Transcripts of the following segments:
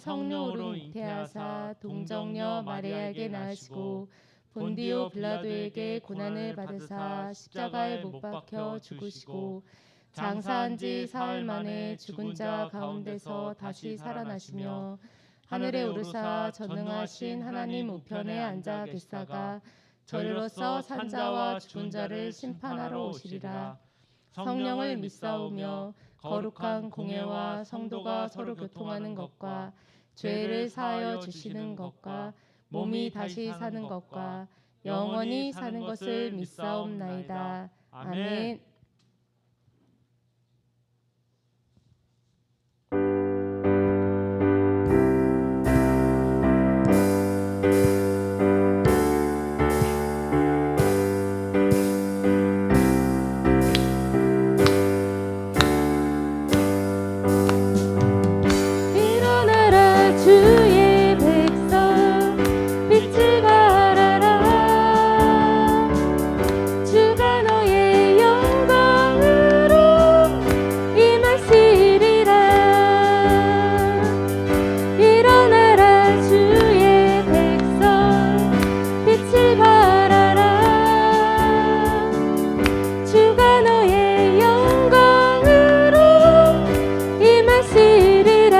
성령으로 잉태하사 동정녀 마리아에게 낳으시고 본디오 빌라도에게 고난을 받으사 십자가에 못 박혀 죽으시고 장사한 지 사흘 만에 죽은 자 가운데서 다시 살아나시며 하늘에 오르사 전능하신 하나님 우편에 앉아 계시다가 저리로서 산자와 죽은 자를 심판하러 오시리라. 성령을 믿사오며 거룩한 공예와 성도가 서로 교통하는 것과 죄를 사하여 주시는 것과 몸이 다시 사는 것과 영원히 사는 것을 믿사옵나이다. 아멘. 주의 백성 빛을 발하라. 주가 너의 영광으로 임하시리라. 일어나라 주의 백성 빛을 발하라. 주가 너의 영광으로 임하시리라.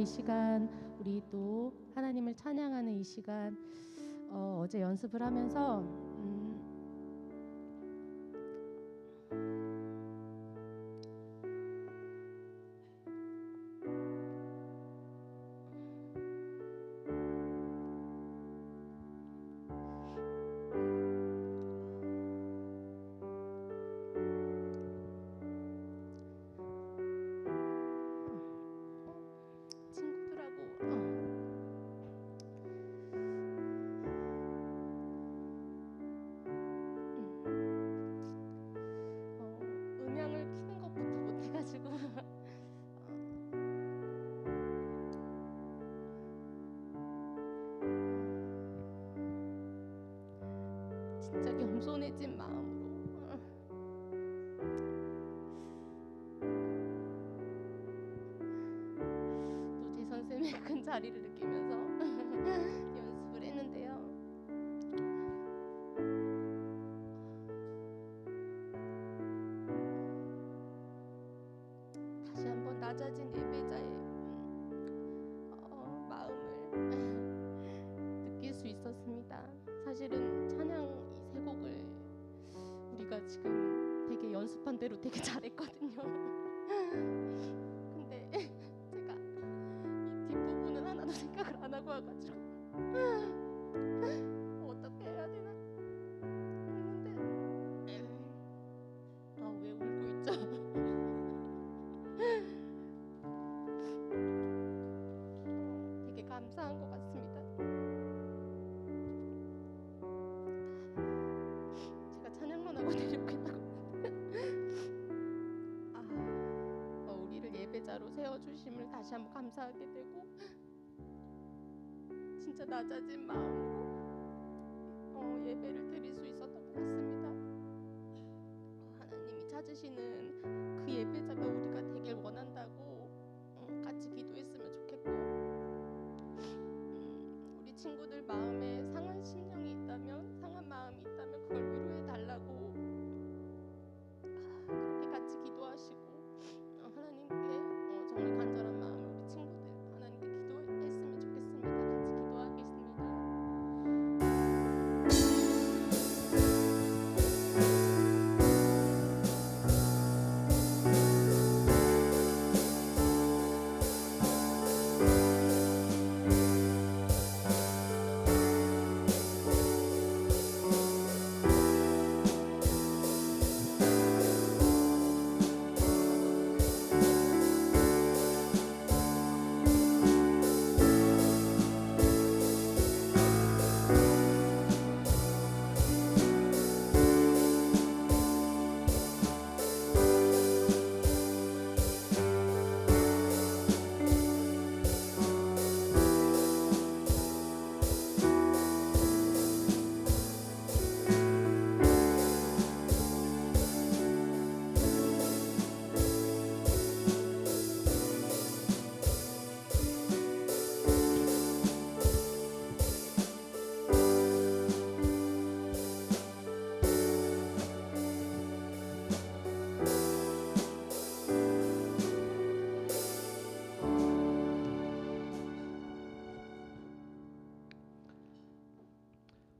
시간, 우리 또 하나님을 찬양하는 이 시간, 어제 연습을 하면서 음향을 키는 것부터 못해가지고 진짜 겸손해진 마음으로 또 제 선생님의 큰 자리를 느끼면서 연습을 했는데요. 다시 한번 낮아진 예배자의 마음을 느낄 수 있었습니다. 사실은 찬양 이 세 곡을 우리가 지금 되게 연습한 대로 되게 잘했거든요. 근데 제가 이 뒷부분은 하나도 생각을 안 하고 와가지고 어떻게 해야 되나 했는데 왜 울고 있죠? 되게 감사한 것 같습니다. 제가 찬양만 하고 내려오겠다고 우리를 예배자로 세워주심을 다시 한번 감사하게 되고 진짜 낮아진 마음으로 예배를 드릴 수 있었던 것 같습니다. 하나님이 찾으시는 그 예배자가 우리가 되길 원한다고 같이 기도했으면 좋겠고, 우리 친구들 마음에 상한 심령이 있다면, 상한 마음이 있다면 그걸 위로해 달라고 그렇게 같이 기도하시고 하나님께 정말 간절한 마음으로 우리 친구들 하나님께 기도했으면 좋겠습니다. 같이 기도하겠습니다.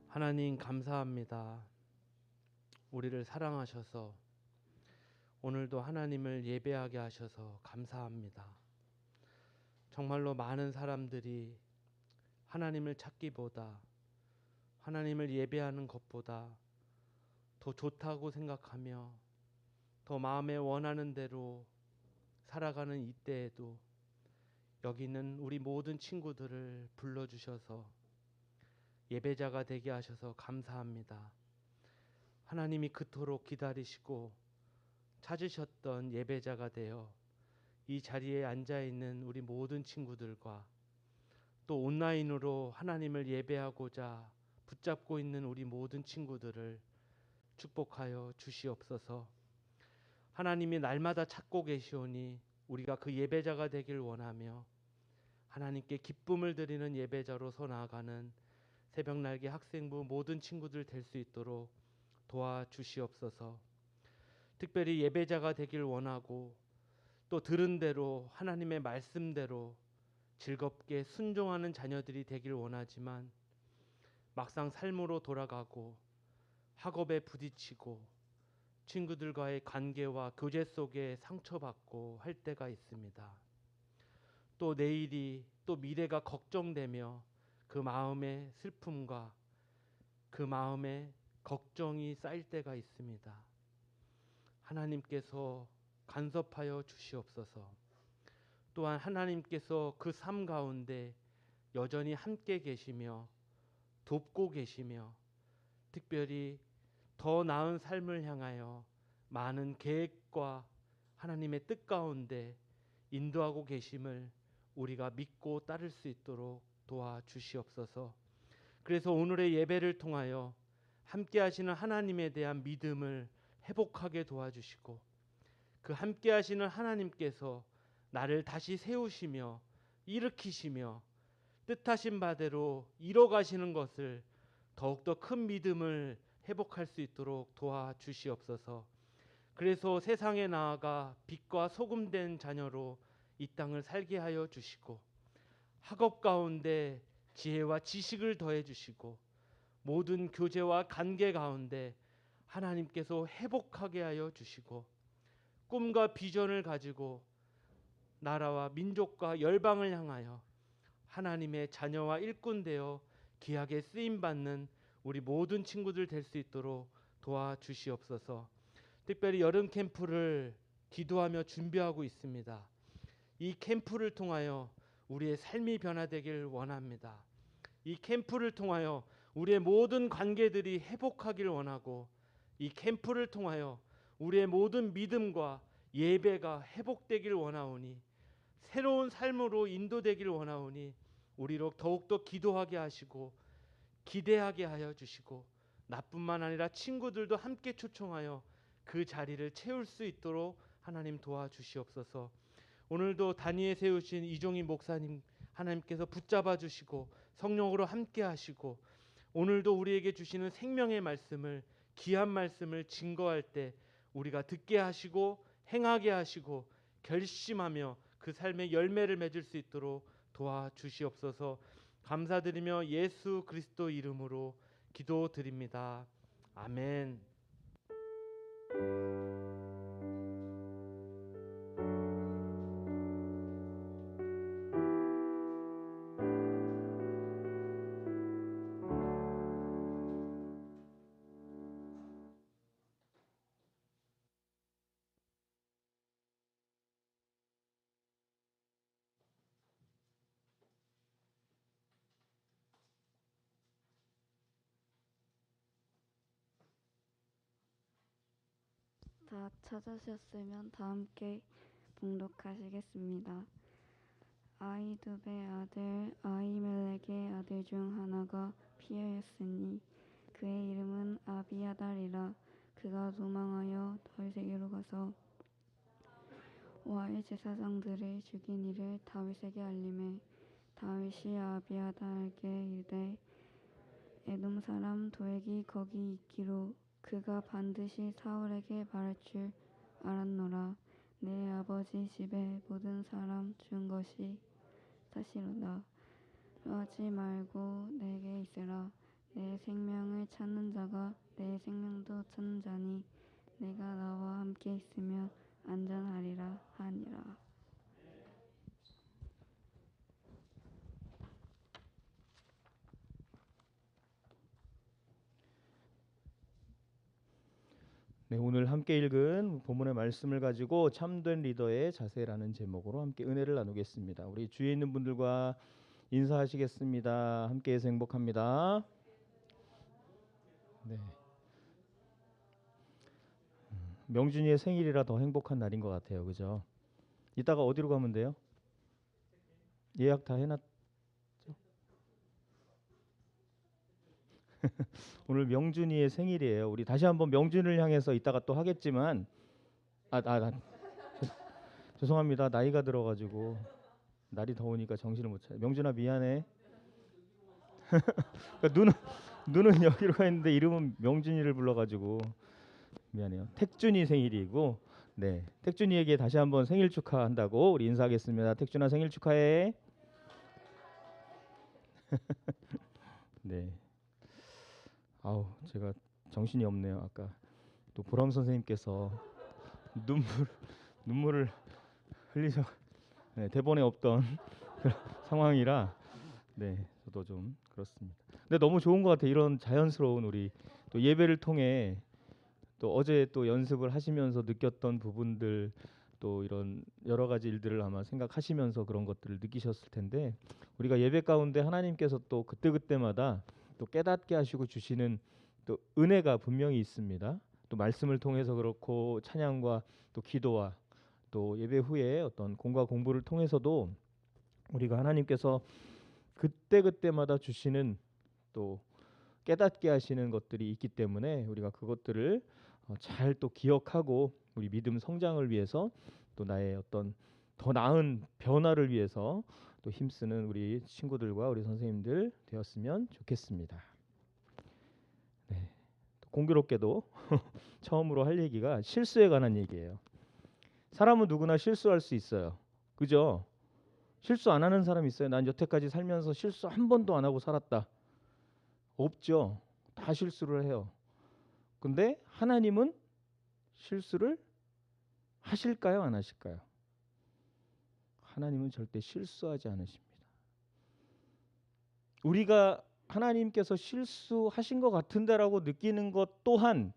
하나님 감사합니다. 우리를 사랑하셔서 오늘도 하나님을 예배하게 하셔서 감사합니다. 정말로 많은 사람들이 하나님을 찾기보다, 하나님을 예배하는 것보다 더 좋다고 생각하며 더 마음에 원하는 대로 살아가는 이때에도 여기 있는 우리 모든 친구들을 불러주셔서 예배자가 되게 하셔서 감사합니다. 하나님이 그토록 기다리시고 찾으셨던 예배자가 되어 이 자리에 앉아있는 우리 모든 친구들과 또 온라인으로 하나님을 예배하고자 붙잡고 있는 우리 모든 친구들을 축복하여 주시옵소서. 하나님이 날마다 찾고 계시오니 우리가 그 예배자가 되길 원하며 하나님께 기쁨을 드리는 예배자로 서 나아가는 새벽날개 학생부 모든 친구들 될 수 있도록 도와주시옵소서. 특별히 예배자가 되길 원하고 또 들은 대로 하나님의 말씀대로 즐겁게 순종하는 자녀들이 되길 원하지만 막상 삶으로 돌아가고 학업에 부딪히고 친구들과의 관계와 교제 속에 상처받고 할 때가 있습니다. 또 내일이 또 미래가 걱정되며 그 마음의 슬픔과 그 마음에 걱정이 쌓일 때가 있습니다. 하나님께서 간섭하여 주시옵소서. 또한 하나님께서 그 삶 가운데 여전히 함께 계시며 돕고 계시며 특별히 더 나은 삶을 향하여 많은 계획과 하나님의 뜻 가운데 인도하고 계심을 우리가 믿고 따를 수 있도록 도와주시옵소서. 그래서 오늘의 예배를 통하여 함께 하시는 하나님에 대한 믿음을 회복하게 도와주시고 그 함께 하시는 하나님께서 나를 다시 세우시며 일으키시며 뜻하신 바대로 이뤄가시는 것을 더욱더 큰 믿음을 회복할 수 있도록 도와주시옵소서. 그래서 세상에 나아가 빛과 소금된 자녀로 이 땅을 살게 하여 주시고 학업 가운데 지혜와 지식을 더해 주시고 모든 교제와 관계 가운데 하나님께서 회복하게 하여 주시고 꿈과 비전을 가지고 나라와 민족과 열방을 향하여 하나님의 자녀와 일꾼 되어 귀하게 쓰임 받는 우리 모든 친구들 될 수 있도록 도와주시옵소서. 특별히 여름 캠프를 기도하며 준비하고 있습니다. 이 캠프를 통하여 우리의 삶이 변화되길 원합니다. 이 캠프를 통하여 우리의 모든 관계들이 회복하길 원하고 이 캠프를 통하여 우리의 모든 믿음과 예배가 회복되길 원하오니 새로운 삶으로 인도되길 원하오니 우리로 더욱더 기도하게 하시고 기대하게 하여 주시고 나뿐만 아니라 친구들도 함께 초청하여 그 자리를 채울 수 있도록 하나님 도와주시옵소서. 오늘도 단위에 세우신 이종희 목사님 하나님께서 붙잡아 주시고 성령으로 함께 하시고 오늘도 우리에게 주시는 생명의 말씀을 귀한 말씀을 증거할 때 우리가 듣게 하시고 행하게 하시고 결심하며 그 삶의 열매를 맺을 수 있도록 도와주시옵소서. 감사드리며 예수 그리스도 이름으로 기도드립니다. 아멘. 다 찾으셨으면 다 함께 봉독하시겠습니다. 아히두베의 아들 아히멜렉의 아들 중 하나가 피하였으니 그의 이름은 아비아달이라. 그가 도망하여 다윗에게로 가서 와의 제사장들을 죽인 일을 다윗에게 알림해 다윗이 아비아달에게 이르되 에돔 사람 도액이 거기 있기로 그가 반드시 사울에게 말할 줄 알았노라. 내 아버지 집의 모든 사람 죽은 것이 사실로다. 하지 말고 내게 있으라. 내 생명을 찾는 자가 내 생명도 찾는 자니 내가 나와 함께 있으면 안전하리라 하니라. 네, 오늘 함께 읽은 본문의 말씀을 가지고 참된 리더의 자세라는 제목으로 함께 은혜를 나누겠습니다. 우리 주위에 있는 분들과 인사하시겠습니다. 함께해서 행복합니다. 네. 명준이의 생일이라 더 행복한 날인 것 같아요. 그죠? 이따가 어디로 가면 돼요? 예약 다 해놨죠? 오늘 명준이의 생일이에요. 우리 다시 한번 명준을 향해서 이따가 또 하겠지만 죄송합니다. 나이가 들어가지고 날이 더우니까 정신을 못 차려. 명준아 미안해. 그러니까 눈은 여기로 가 있는데 이름은 명준이를 불러가지고 미안해요. 택준이 생일이고, 네, 택준이에게 다시 한번 생일 축하한다고 우리 인사하겠습니다. 택준아 생일 축하해. 네. 아우 제가 정신이 없네요. 아까 또 보람 선생님께서 눈물을 흘리셔. 네, 대본에 없던 그런 상황이라 네 저도 좀 그렇습니다. 근데 너무 좋은 것 같아요. 이런 자연스러운 우리 또 예배를 통해 또 어제 또 연습을 하시면서 느꼈던 부분들 또 이런 여러 가지 일들을 아마 생각하시면서 그런 것들을 느끼셨을 텐데 우리가 예배 가운데 하나님께서 또 그때그때마다 또 깨닫게 하시고 주시는 또 은혜가 분명히 있습니다. 또 말씀을 통해서 그렇고 찬양과 또 기도와 또 예배 후에 어떤 공과 공부를 통해서도 우리가 하나님께서 그때그때마다 주시는 또 깨닫게 하시는 것들이 있기 때문에 우리가 그것들을 잘 또 기억하고 우리 믿음 성장을 위해서 또 나의 어떤 더 나은 변화를 위해서 또 힘쓰는 우리 친구들과 우리 선생님들 되었으면 좋겠습니다. 네. 공교롭게도 처음으로 할 얘기가 실수에 관한 얘기예요. 사람은 누구나 실수할 수 있어요. 그죠? 실수 안 하는 사람 있어요? 난 여태까지 살면서 실수 한 번도 안 하고 살았다. 없죠. 다 실수를 해요. 근데 하나님은 실수를 하실까요? 안 하실까요? 하나님은 절대 실수하지 않으십니다. 우리가 하나님께서 실수하신 것 같은데라고 느끼는 것 또한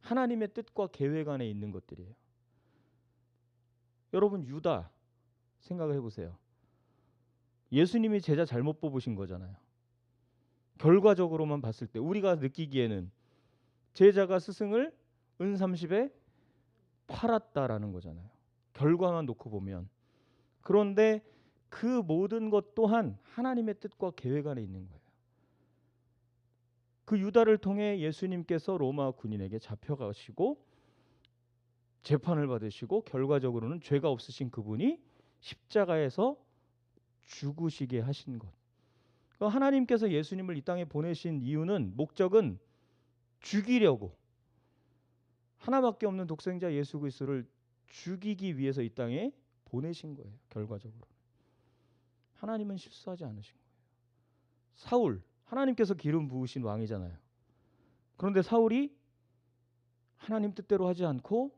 하나님의 뜻과 계획 안에 있는 것들이에요. 여러분 유다 생각을 해보세요. 예수님이 제자 잘못 뽑으신 거잖아요. 결과적으로만 봤을 때 우리가 느끼기에는 제자가 스승을 은30에 팔았다라는 거잖아요. 결과만 놓고 보면. 그런데 그 모든 것 또한 하나님의 뜻과 계획 안에 있는 거예요. 그 유다를 통해 예수님께서 로마 군인에게 잡혀가시고 재판을 받으시고 결과적으로는 죄가 없으신 그분이 십자가에서 죽으시게 하신 것. 하나님께서 예수님을 이 땅에 보내신 이유는 목적은 죽이려고 하나밖에 없는 독생자 예수 그리스도를 죽이기 위해서 이 땅에 보내신 거예요. 결과적으로 하나님은 실수하지 않으신 거예요. 사울 하나님께서 기름 부으신 왕이잖아요. 그런데 사울이 하나님 뜻대로 하지 않고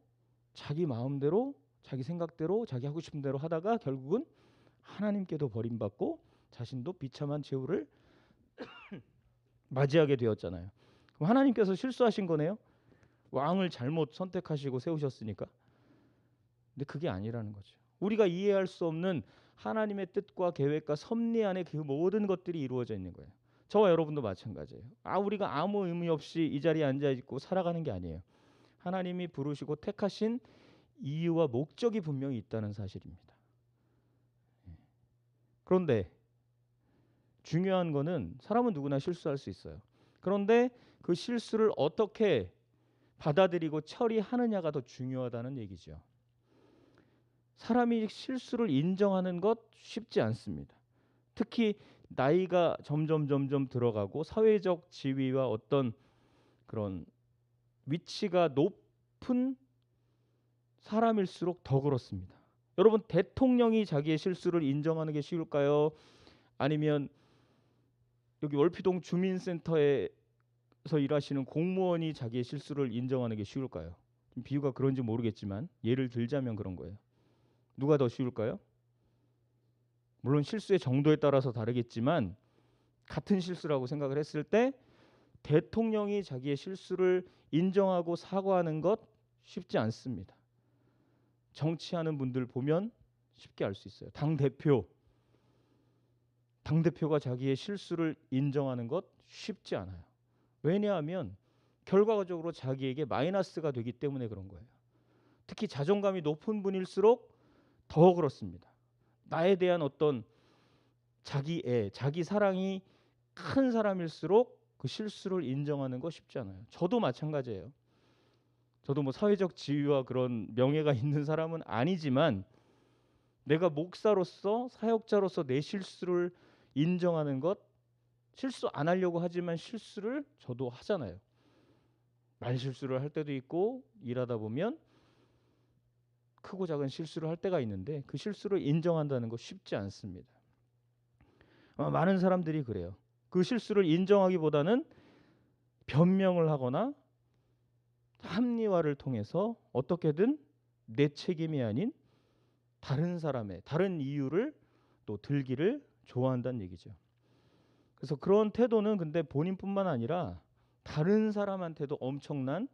자기 마음대로 자기 생각대로 자기 하고 싶은 대로 하다가 결국은 하나님께도 버림받고 자신도 비참한 최후를 맞이하게 되었잖아요. 그럼 하나님께서 실수하신 거네요. 왕을 잘못 선택하시고 세우셨으니까. 근데 그게 아니라는 거죠. 우리가 이해할 수 없는 하나님의 뜻과 계획과 섭리 안에 그 모든 것들이 이루어져 있는 거예요. 저와 여러분도 마찬가지예요. 우리가 아무 의미 없이 이 자리에 앉아 있고 살아가는 게 아니에요. 하나님이 부르시고 택하신 이유와 목적이 분명히 있다는 사실입니다. 그런데 중요한 거는 사람은 누구나 실수할 수 있어요. 그런데 그 실수를 어떻게 받아들이고 처리하느냐가 더 중요하다는 얘기죠. 사람이 실수를 인정하는 것 쉽지 않습니다. 특히 나이가 점점 들어가고 사회적 지위와 어떤 그런 위치가 높은 사람일수록 더 그렇습니다. 여러분 대통령이 자기의 실수를 인정하는 게 쉬울까요? 아니면 여기 월피동 주민센터에서 일하시는 공무원이 자기의 실수를 인정하는 게 쉬울까요? 비유가 그런지 모르겠지만 예를 들자면 그런 거예요. 누가 더 쉬울까요? 물론 실수의 정도에 따라서 다르겠지만 같은 실수라고 생각을 했을 때 대통령이 자기의 실수를 인정하고 사과하는 것 쉽지 않습니다. 정치하는 분들 보면 쉽게 알 수 있어요. 당대표가 자기의 실수를 인정하는 것 쉽지 않아요. 왜냐하면 결과적으로 자기에게 마이너스가 되기 때문에 그런 거예요. 특히 자존감이 높은 분일수록 더 그렇습니다. 나에 대한 어떤 자기 사랑이 큰 사람일수록 그 실수를 인정하는 거 쉽지 않아요. 저도 마찬가지예요. 저도 뭐 사회적 지위와 그런 명예가 있는 사람은 아니지만 내가 목사로서 사역자로서 내 실수를 인정하는 것 실수 안 하려고 하지만 실수를 저도 하잖아요. 말 실수를 할 때도 있고 일하다 보면 크고 작은 실수를 할 때가 있는데 그 실수를 인정한다는 거 쉽지 않습니다. 많은 사람들이 그래요. 그 실수를 인정하기보다는 변명을 하거나 합리화를 통해서 어떻게든 내 책임이 아닌 다른 사람의 다른 이유를 또 들기를 좋아한다는 얘기죠. 그래서 그런 태도는 근데 본인뿐만 아니라 다른 사람한테도 엄청난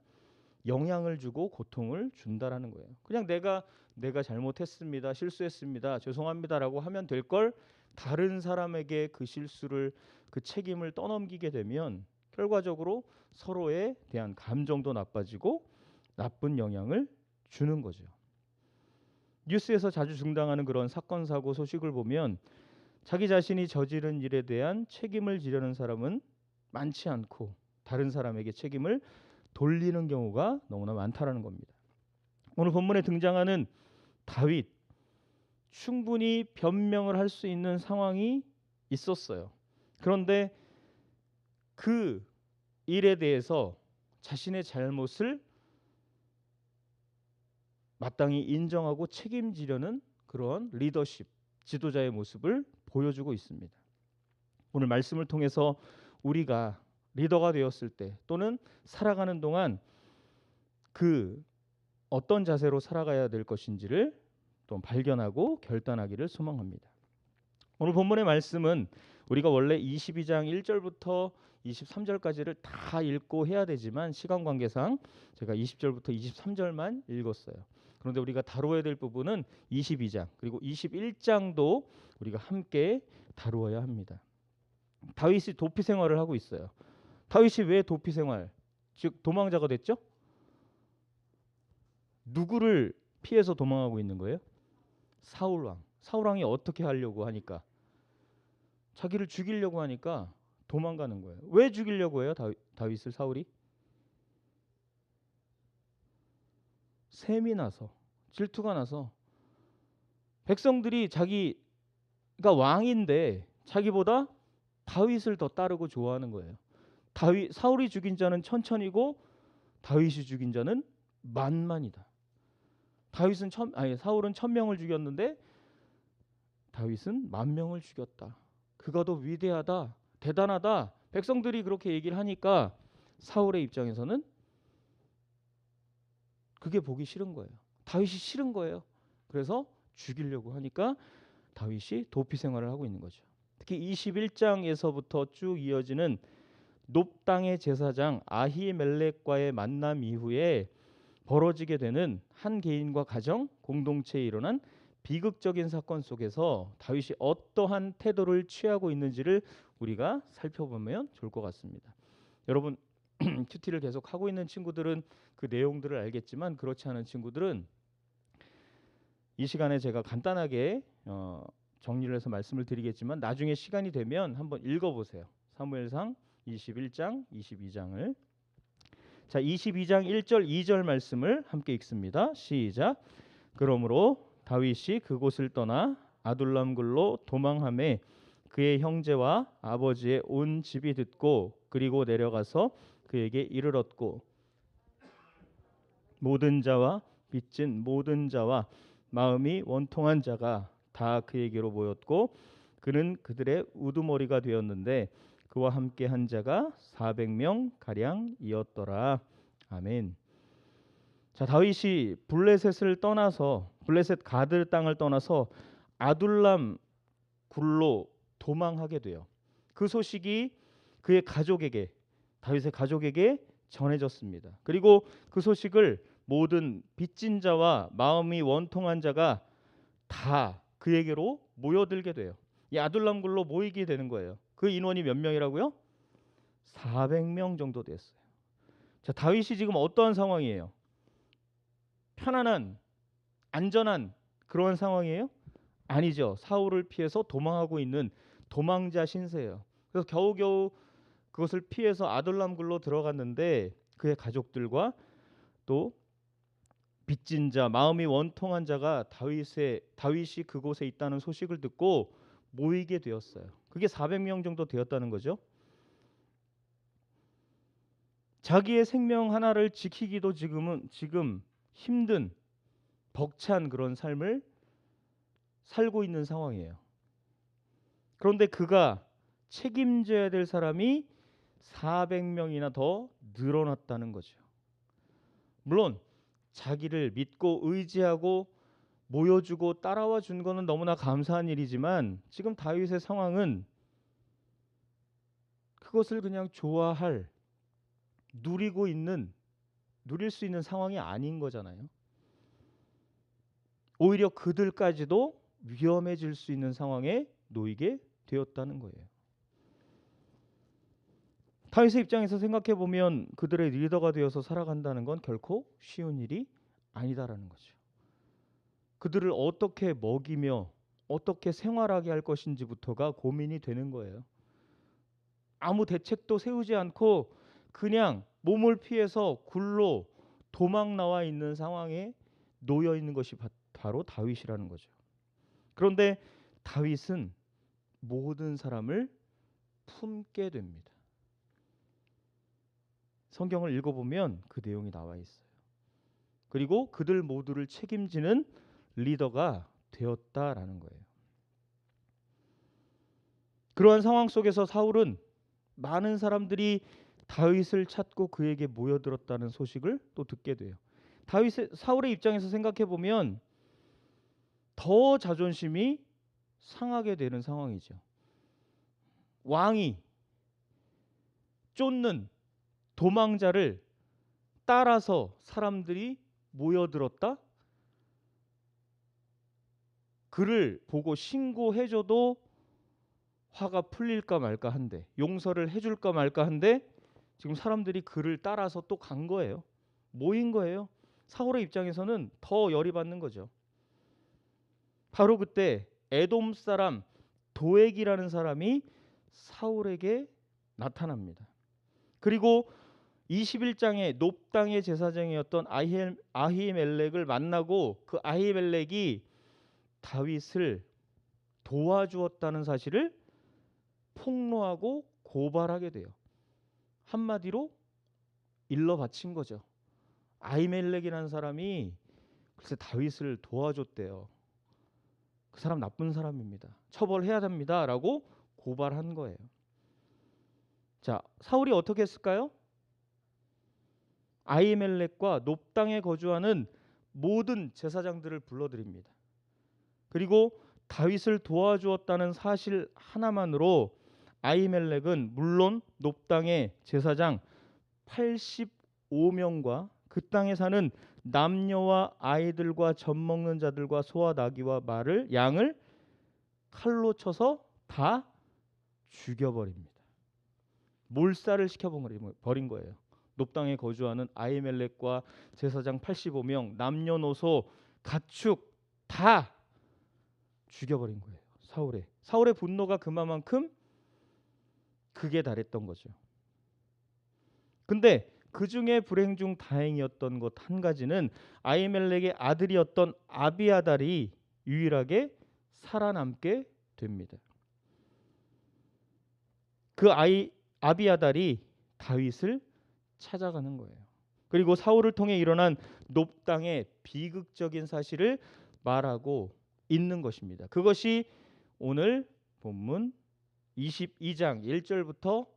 영향을 주고 고통을 준다라는 거예요. 그냥 내가 잘못했습니다. 실수했습니다. 죄송합니다라고 하면 될 걸 다른 사람에게 그 실수를 그 책임을 떠넘기게 되면 결과적으로 서로에 대한 감정도 나빠지고 나쁜 영향을 주는 거죠. 뉴스에서 자주 등장하는 그런 사건 사고 소식을 보면 자기 자신이 저지른 일에 대한 책임을 지려는 사람은 많지 않고 다른 사람에게 책임을 돌리는 경우가 너무나 많다라는 겁니다. 오늘 본문에 등장하는 다윗, 충분히 변명을 할 수 있는 상황이 있었어요. 그런데 그 일에 대해서 자신의 잘못을 마땅히 인정하고 책임지려는 그런 리더십, 지도자의 모습을 보여주고 있습니다. 오늘 말씀을 통해서 우리가 리더가 되었을 때 또는 살아가는 동안 그 어떤 자세로 살아가야 될 것인지를 또 발견하고 결단하기를 소망합니다. 오늘 본문의 말씀은 우리가 원래 22장 1절부터 23절까지를 다 읽고 해야 되지만 시간 관계상 제가 20절부터 23절만 읽었어요. 그런데 우리가 다루어야 될 부분은 22장 그리고 21장도 우리가 함께 다루어야 합니다. 다윗이 도피 생활을 하고 있어요. 다윗이 왜 도피 생활, 즉 도망자가 됐죠? 누구를 피해서 도망하고 있는 거예요? 사울왕. 사울왕이 어떻게 하려고 하니까 자기를 죽이려고 하니까 도망가는 거예요. 왜 죽이려고 해요? 다윗을 사울이? 셈이 나서, 질투가 나서 백성들이 자기가 왕인데 자기보다 다윗을 더 따르고 좋아하는 거예요. 사울이 죽인 자는 천천이고 다윗이 죽인 자는 만만이다. 사울은 1000명을 죽였는데 다윗은 10,000명을 죽였다. 그가 더 위대하다, 대단하다. 백성들이 그렇게 얘기를 하니까 사울의 입장에서는 그게 보기 싫은 거예요. 다윗이 싫은 거예요. 그래서 죽이려고 하니까 다윗이 도피 생활을 하고 있는 거죠. 특히 21장에서부터 쭉 이어지는 높 땅의 제사장 아히멜렉과의 만남 이후에 벌어지게 되는 한 개인과 가정, 공동체에 일어난 비극적인 사건 속에서 다윗이 어떠한 태도를 취하고 있는지를 우리가 살펴보면 좋을 것 같습니다. 여러분 큐티를 계속 하고 있는 친구들은 그 내용들을 알겠지만 그렇지 않은 친구들은 이 시간에 제가 간단하게 정리를 해서 말씀을 드리겠지만 나중에 시간이 되면 한번 읽어보세요. 사무엘상 21장, 22장을. 자, 22장 1절, 2절 말씀을 함께 읽습니다. 시작. 그러므로 다윗이 그곳을 떠나 아둘람굴로 도망하매 그의 형제와 아버지의 온 집이 듣고 그리고 내려가서 그에게 이르렀고 모든 자와 빚진 모든 자와 마음이 원통한 자가 다 그에게로 모였고 그는 그들의 우두머리가 되었는데 그와 함께 한 자가 400명 가량이었더라. 아멘. 자, 다윗이 블레셋을 떠나서 블레셋 가드 땅을 떠나서 아둘람 굴로 도망하게 돼요. 그 소식이 그의 가족에게 다윗의 가족에게 전해졌습니다. 그리고 그 소식을 모든 빚진 자와 마음이 원통한 자가 다 그에게로 모여들게 돼요. 이 아둘람 굴로 모이게 되는 거예요. 그 인원이 몇 명이라고요? 400명 정도 됐어요. 자, 다윗이 지금 어떠한 상황이에요? 편안한, 안전한 그런 상황이에요? 아니죠. 사울을 피해서 도망하고 있는 도망자 신세예요. 그래서 겨우겨우 그것을 피해서 아둘람 굴로 들어갔는데 그의 가족들과 또 빚진 자, 마음이 원통한 자가 다윗이 그곳에 있다는 소식을 듣고 모이게 되었어요. 그게 400명 정도 되었다는 거죠. 자기의 생명 하나를 지키기도 지금 힘든 벅찬 그런 삶을 살고 있는 상황이에요. 그런데 그가 책임져야 될 사람이 400명이나 더 늘어났다는 거죠. 물론 자기를 믿고 의지하고 모여주고 따라와 준 거는 너무나 감사한 일이지만 지금 다윗의 상황은 그것을 그냥 좋아할, 누릴 수 있는 상황이 아닌 거잖아요. 오히려 그들까지도 위험해질 수 있는 상황에 놓이게 되었다는 거예요. 다윗의 입장에서 생각해 보면 그들의 리더가 되어서 살아간다는 건 결코 쉬운 일이 아니다라는 거죠. 그들을 어떻게 먹이며 어떻게 생활하게 할 것인지부터가 고민이 되는 거예요. 아무 대책도 세우지 않고 그냥 몸을 피해서 굴로 도망 나와 있는 상황에 놓여 있는 것이 바로 다윗이라는 거죠. 그런데 다윗은 모든 사람을 품게 됩니다. 성경을 읽어보면 그 내용이 나와 있어요. 그리고 그들 모두를 책임지는 리더가 되었다라는 거예요. 그러한 상황 속에서 사울은 많은 사람들이 다윗을 찾고 그에게 모여들었다는 소식을 또 듣게 돼요. 사울의 입장에서 생각해 보면 더 자존심이 상하게 되는 상황이죠. 왕이 쫓는 도망자를 따라서 사람들이 모여들었다? 그를 보고 신고해줘도 화가 풀릴까 말까 한데, 용서를 해줄까 말까 한데 지금 사람들이 그를 따라서 또 간 거예요. 모인 거예요. 사울의 입장에서는 더 열이 받는 거죠. 바로 그때 에돔 사람 도액이라는 사람이 사울에게 나타납니다. 그리고 21장에 놉 땅의 제사장이었던 아히멜렉을 만나고 그 아히멜렉이 다윗을 도와주었다는 사실을 폭로하고 고발하게 돼요. 한마디로 일러 바친 거죠. 아히멜렉이라는 사람이 글쎄 다윗을 도와줬대요. 그 사람 나쁜 사람입니다. 처벌해야 됩니다라고 고발한 거예요. 자, 사울이 어떻게 했을까요? 아히멜렉과 놉 땅에 거주하는 모든 제사장들을 불러들입니다. 그리고 다윗을 도와주었다는 사실 하나만으로 아히멜렉은 물론 놉 땅의 제사장 85명과 그 땅에 사는 남녀와 아이들과 젖 먹는 자들과 소와 나귀와 말을 양을 칼로 쳐서 다 죽여버립니다. 몰살을 시켜버린 거예요. 놉 땅에 거주하는 아히멜렉과 제사장 85명, 남녀노소, 가축 다 죽여버린 거예요. 사울의 분노가 그만큼 극에 달했던 거죠. 근데 그 중에 불행 중 다행이었던 것 한 가지는 아히멜렉의 아들이었던 아비아달이 유일하게 살아남게 됩니다. 그 아비아달이 다윗을 찾아가는 거예요. 그리고 사울을 통해 일어난 놉 땅의 비극적인 사실을 말하고 있는 것입니다. 그것이 오늘 본문 22장 1절부터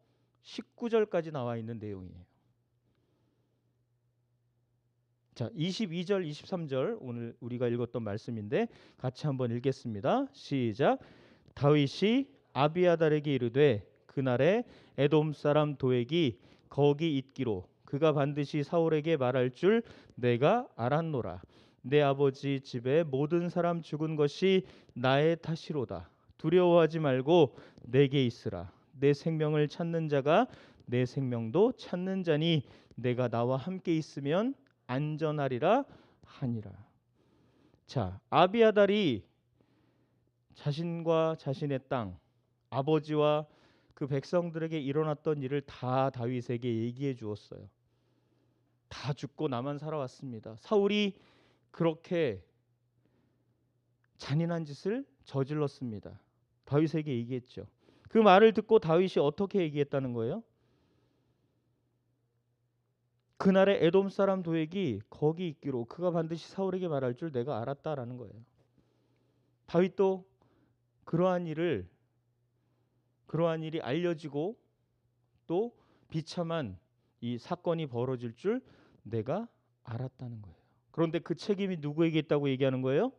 19절까지 나와 있는 내용이에요. 자, 22절, 23절 오늘 우리가 읽었던 말씀인데 같이 한번 읽겠습니다. 시작. 다윗이 아비아달에게 이르되 그날에 에돔 사람 도액이 거기 있기로 그가 반드시 사울에게 말할 줄 내가 알았노라. 내 아버지 집에 모든 사람 죽은 것이 나의 탓이로다. 두려워하지 말고 내게 있으라. 내 생명을 찾는 자가 내 생명도 찾는 자니 내가 나와 함께 있으면 안전하리라 하니라. 자, 아비아달이 자신과 자신의 땅, 아버지와 그 백성들에게 일어났던 일을 다 다윗에게 얘기해 주었어요. 다 죽고 나만 살아왔습니다. 사울이 그렇게 잔인한 짓을 저질렀습니다. 다윗에게 얘기했죠. 그 말을 듣고 다윗이 어떻게 얘기했다는 거예요? 그날에 에돔 사람 도액이 거기 있기로 그가 반드시 사울에게 말할 줄 내가 알았다라는 거예요. 다윗도 그러한 일을 그러한 일이 알려지고 또 비참한 이 사건이 벌어질 줄 내가 알았다는 거예요. 그런데 그 책임이 누구에게 있다고 얘기하는 거예요?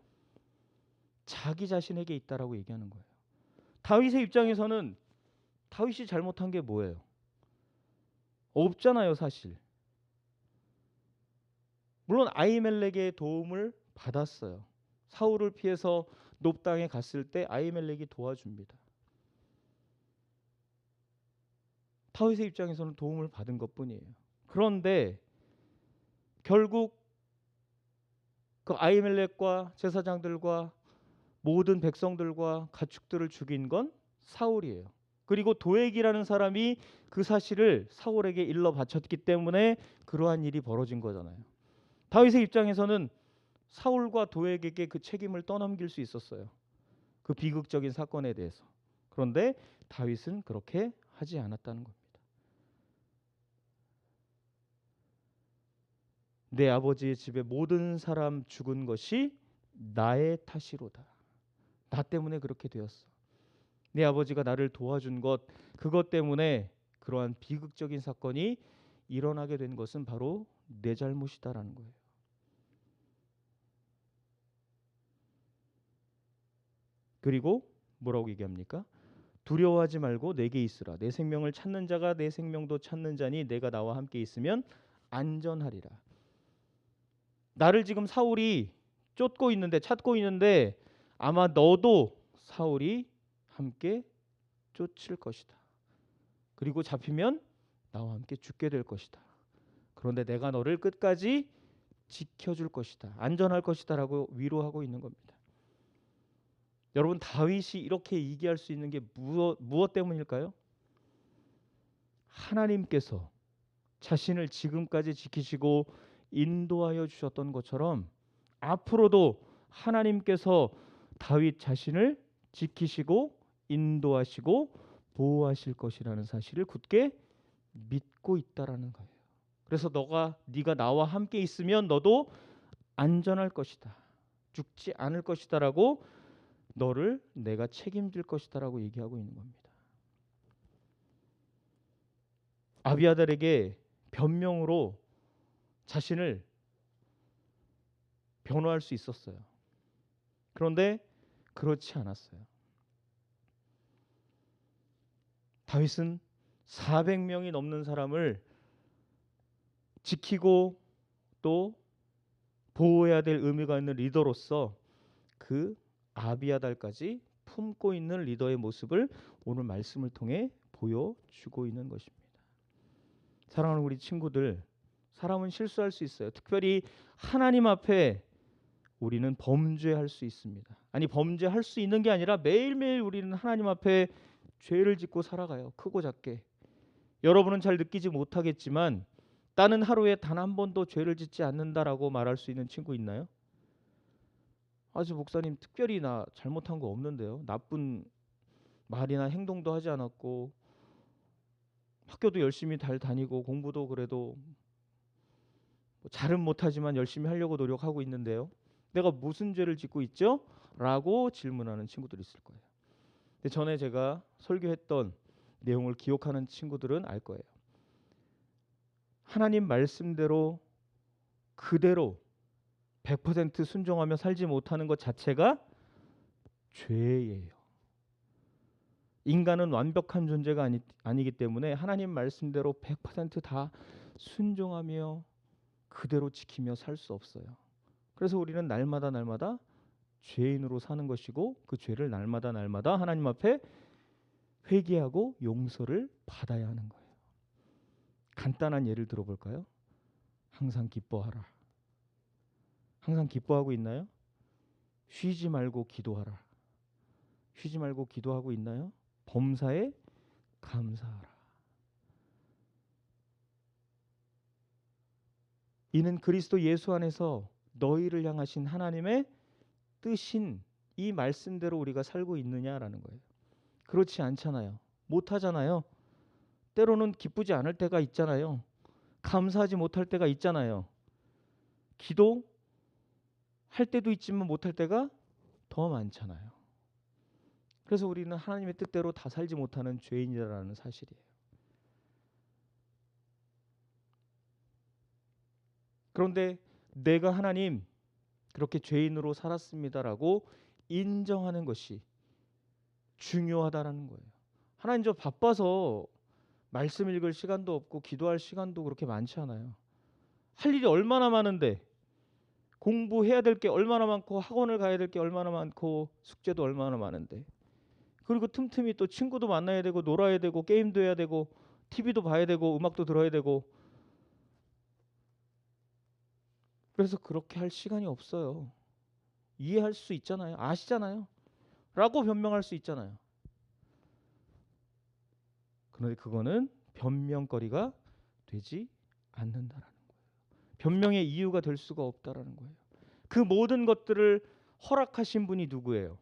자기 자신에게 있다라고 얘기하는 거예요. 다윗의 입장에서는 다윗이 잘못한 게 뭐예요? 없잖아요, 사실. 물론 아히멜렉의 도움을 받았어요. 사울을 피해서 놉 땅에 갔을 때 아히멜렉이 도와줍니다. 다윗의 입장에서는 도움을 받은 것뿐이에요. 그런데 결국 그 아히멜렉과 제사장들과 모든 백성들과 가축들을 죽인 건 사울이에요. 그리고 도액이라는 사람이 그 사실을 사울에게 일러 바쳤기 때문에 그러한 일이 벌어진 거잖아요. 다윗의 입장에서는 사울과 도액에게 그 책임을 떠넘길 수 있었어요. 그 비극적인 사건에 대해서. 그런데 다윗은 그렇게 하지 않았다는 겁니다. 내 아버지의 집에 모든 사람 죽은 것이 나의 탓이로다. 나 때문에 그렇게 되었어. 내 아버지가 나를 도와준 것, 그것 때문에 그러한 비극적인 사건이 일어나게 된 것은 바로 내 잘못이다라는 거예요. 그리고 뭐라고 얘기합니까? 두려워하지 말고 내게 있으라. 내 생명을 찾는 자가 내 생명도 찾는 자니 내가 나와 함께 있으면 안전하리라. 나를 지금 사울이 쫓고 있는데, 찾고 있는데 아마 너도 사울이 함께 쫓을 것이다. 그리고 잡히면 나와 함께 죽게 될 것이다. 그런데 내가 너를 끝까지 지켜줄 것이다. 안전할 것이다 라고 위로하고 있는 겁니다. 여러분, 다윗이 이렇게 얘기할 수 있는 게 무엇 때문일까요? 하나님께서 자신을 지금까지 지키시고 인도하여 주셨던 것처럼 앞으로도 하나님께서 다윗 자신을 지키시고 인도하시고 보호하실 것이라는 사실을 굳게 믿고 있다라는 거예요. 그래서 네가 나와 함께 있으면 너도 안전할 것이다. 죽지 않을 것이다라고 너를 내가 책임질 것이다라고 얘기하고 있는 겁니다. 아비아달에게 변명으로 자신을 변호할 수 있었어요. 그런데 그렇지 않았어요. 다윗은 400명이 넘는 사람을 지키고 또 보호해야 될 의미가 있는 리더로서 그 아비아달까지 품고 있는 리더의 모습을 오늘 말씀을 통해 보여주고 있는 것입니다. 사랑하는 우리 친구들, 사람은 실수할 수 있어요. 특별히 하나님 앞에 우리는 범죄할 수 있습니다. 아니, 범죄할 수 있는 게 아니라 매일매일 우리는 하나님 앞에 죄를 짓고 살아가요. 크고 작게. 여러분은 잘 느끼지 못하겠지만 나는 하루에 단 한 번도 죄를 짓지 않는다라고 말할 수 있는 친구 있나요? 아주 목사님, 특별히 나 잘못한 거 없는데요. 나쁜 말이나 행동도 하지 않았고 학교도 열심히 잘 다니고 공부도 그래도 잘은 못하지만 열심히 하려고 노력하고 있는데요. 내가 무슨 죄를 짓고 있죠? 라고 질문하는 친구들이 있을 거예요. 근데 전에 제가 설교했던 내용을 기억하는 친구들은 알 거예요. 하나님 말씀대로 그대로 100% 순종하며 살지 못하는 것 자체가 죄예요. 인간은 완벽한 존재가 아니기 때문에 하나님 말씀대로 100% 다 순종하며 그대로 지키며 살 수 없어요. 그래서 우리는 날마다 죄인으로 사는 것이고 그 죄를 날마다 하나님 앞에 회개하고 용서를 받아야 하는 거예요. 간단한 예를 들어볼까요? 항상 기뻐하라. 항상 기뻐하고 있나요? 쉬지 말고 기도하라. 쉬지 말고 기도하고 있나요? 범사에 감사하라. 이는 그리스도 예수 안에서 너희를 향하신 하나님의 뜻인 이 말씀대로 우리가 살고 있느냐라는 거예요. 그렇지 않잖아요. 못하잖아요. 때로는 기쁘지 않을 때가 있잖아요. 감사하지 못할 때가 있잖아요. 기도할 때도 있지만 못할 때가 더 많잖아요. 그래서 우리는 하나님의 뜻대로 다 살지 못하는 죄인이라는 사실이에요. 그런데 내가 하나님 그렇게 죄인으로 살았습니다라고 인정하는 것이 중요하다라는 거예요. 하나님 저 바빠서 말씀 읽을 시간도 없고 기도할 시간도 그렇게 많지 않아요. 할 일이 얼마나 많은데, 공부해야 될 게 얼마나 많고 학원을 가야 될 게 얼마나 많고 숙제도 얼마나 많은데, 그리고 틈틈이 또 친구도 만나야 되고 놀아야 되고 게임도 해야 되고 TV도 봐야 되고 음악도 들어야 되고, 그래서 그렇게 할 시간이 없어요. 이해할 수 있잖아요. 아시잖아요. 라고 변명할 수 있잖아요. 그런데 그거는 변명거리가 되지 않는다라는 거예요. 변명의 이유가 될 수가 없다라는 거예요. 그 모든 것들을 허락하신 분이 누구예요?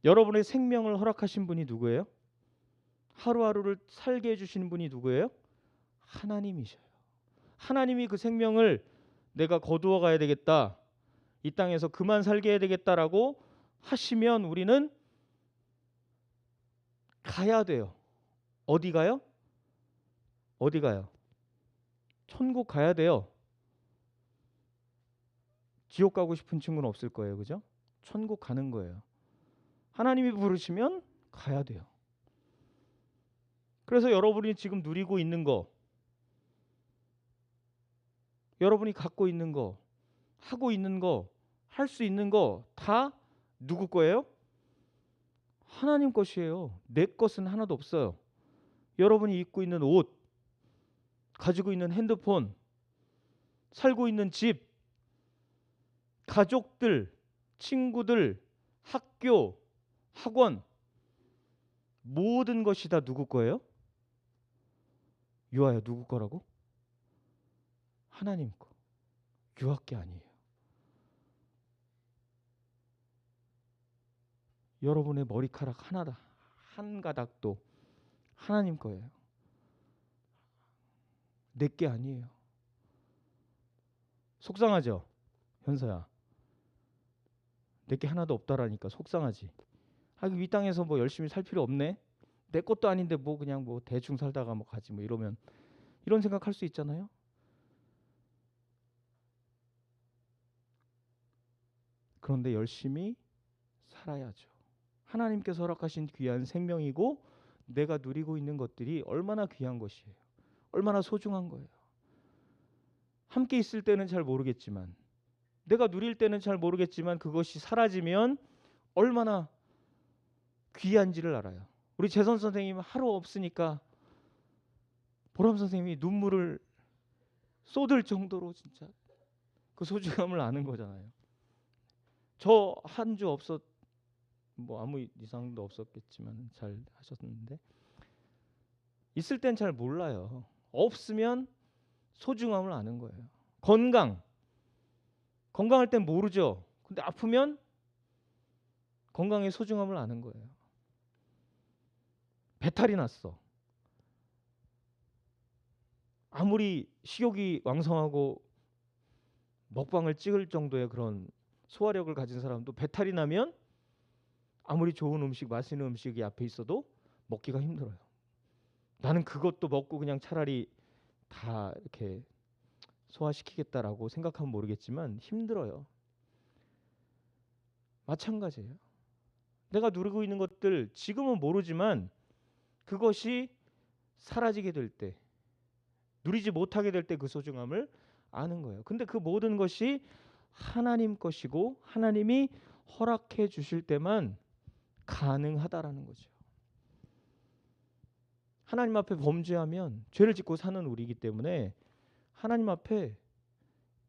여러분의 생명을 허락하신 분이 누구예요? 하루하루를 살게 해주시는 분이 누구예요? 하나님이셔요. 하나님이 그 생명을 내가 거두어 가야 되겠다, 이 땅에서 그만 살게 해야 되겠다라고 하시면 우리는 가야 돼요. 어디 가요? 어디 가요? 천국 가야 돼요. 지옥 가고 싶은 친구는 없을 거예요. 그죠? 천국 가는 거예요. 하나님이 부르시면 가야 돼요. 그래서 여러분이 지금 누리고 있는 거, 여러분이 갖고 있는 거, 하고 있는 거, 할 수 있는 거 다 누구 거예요? 하나님 것이에요. 내 것은 하나도 없어요. 여러분이 입고 있는 옷, 가지고 있는 핸드폰, 살고 있는 집, 가족들, 친구들, 학교, 학원, 모든 것이 다 누구 거예요? 유아야, 누구 거라고? 하나님 거. 유아께 아니에요. 여러분의 머리카락 하나다, 한 가닥도 하나님 거예요. 내게 아니에요. 속상하죠? 현서야, 내게 하나도 없다라니까 속상하지. 이 땅에서 뭐 열심히 살 필요 없네, 내 것도 아닌데 뭐 그냥 뭐 대충 살다가 뭐 가지 뭐 이러면, 이런 생각할 수 있잖아요. 그런데 열심히 살아야죠. 하나님께서 허락하신 귀한 생명이고 내가 누리고 있는 것들이 얼마나 귀한 것이에요. 얼마나 소중한 거예요. 함께 있을 때는 잘 모르겠지만, 내가 누릴 때는 잘 모르겠지만 그것이 사라지면 얼마나 귀한지를 알아요. 우리 재선 선생님 하루 없으니까 보람 선생님이 눈물을 쏟을 정도로 진짜 그 소중함을 아는 거잖아요. 저 한 주 뭐 아무 이상도 없었겠지만 잘 하셨는데, 있을 땐 잘 몰라요. 없으면 소중함을 아는 거예요. 건강할 땐 모르죠. 근데 아프면 건강의 소중함을 아는 거예요. 배탈이 났어. 아무리 식욕이 왕성하고 먹방을 찍을 정도의 그런 소화력을 가진 사람도 배탈이 나면 아무리 좋은 음식, 맛있는 음식이 앞에 있어도 먹기가 힘들어요. 나는 그것도 먹고 그냥 차라리 다 이렇게 소화시키겠다라고 생각하면 모르겠지만 힘들어요. 마찬가지예요. 내가 누리고 있는 것들 지금은 모르지만 그것이 사라지게 될 때, 누리지 못하게 될 때 그 소중함을 아는 거예요. 근데 그 모든 것이 하나님 것이고 하나님이 허락해 주실 때만 가능하다라는 거죠. 하나님 앞에 범죄하면 죄를 짓고 사는 우리이기 때문에 하나님 앞에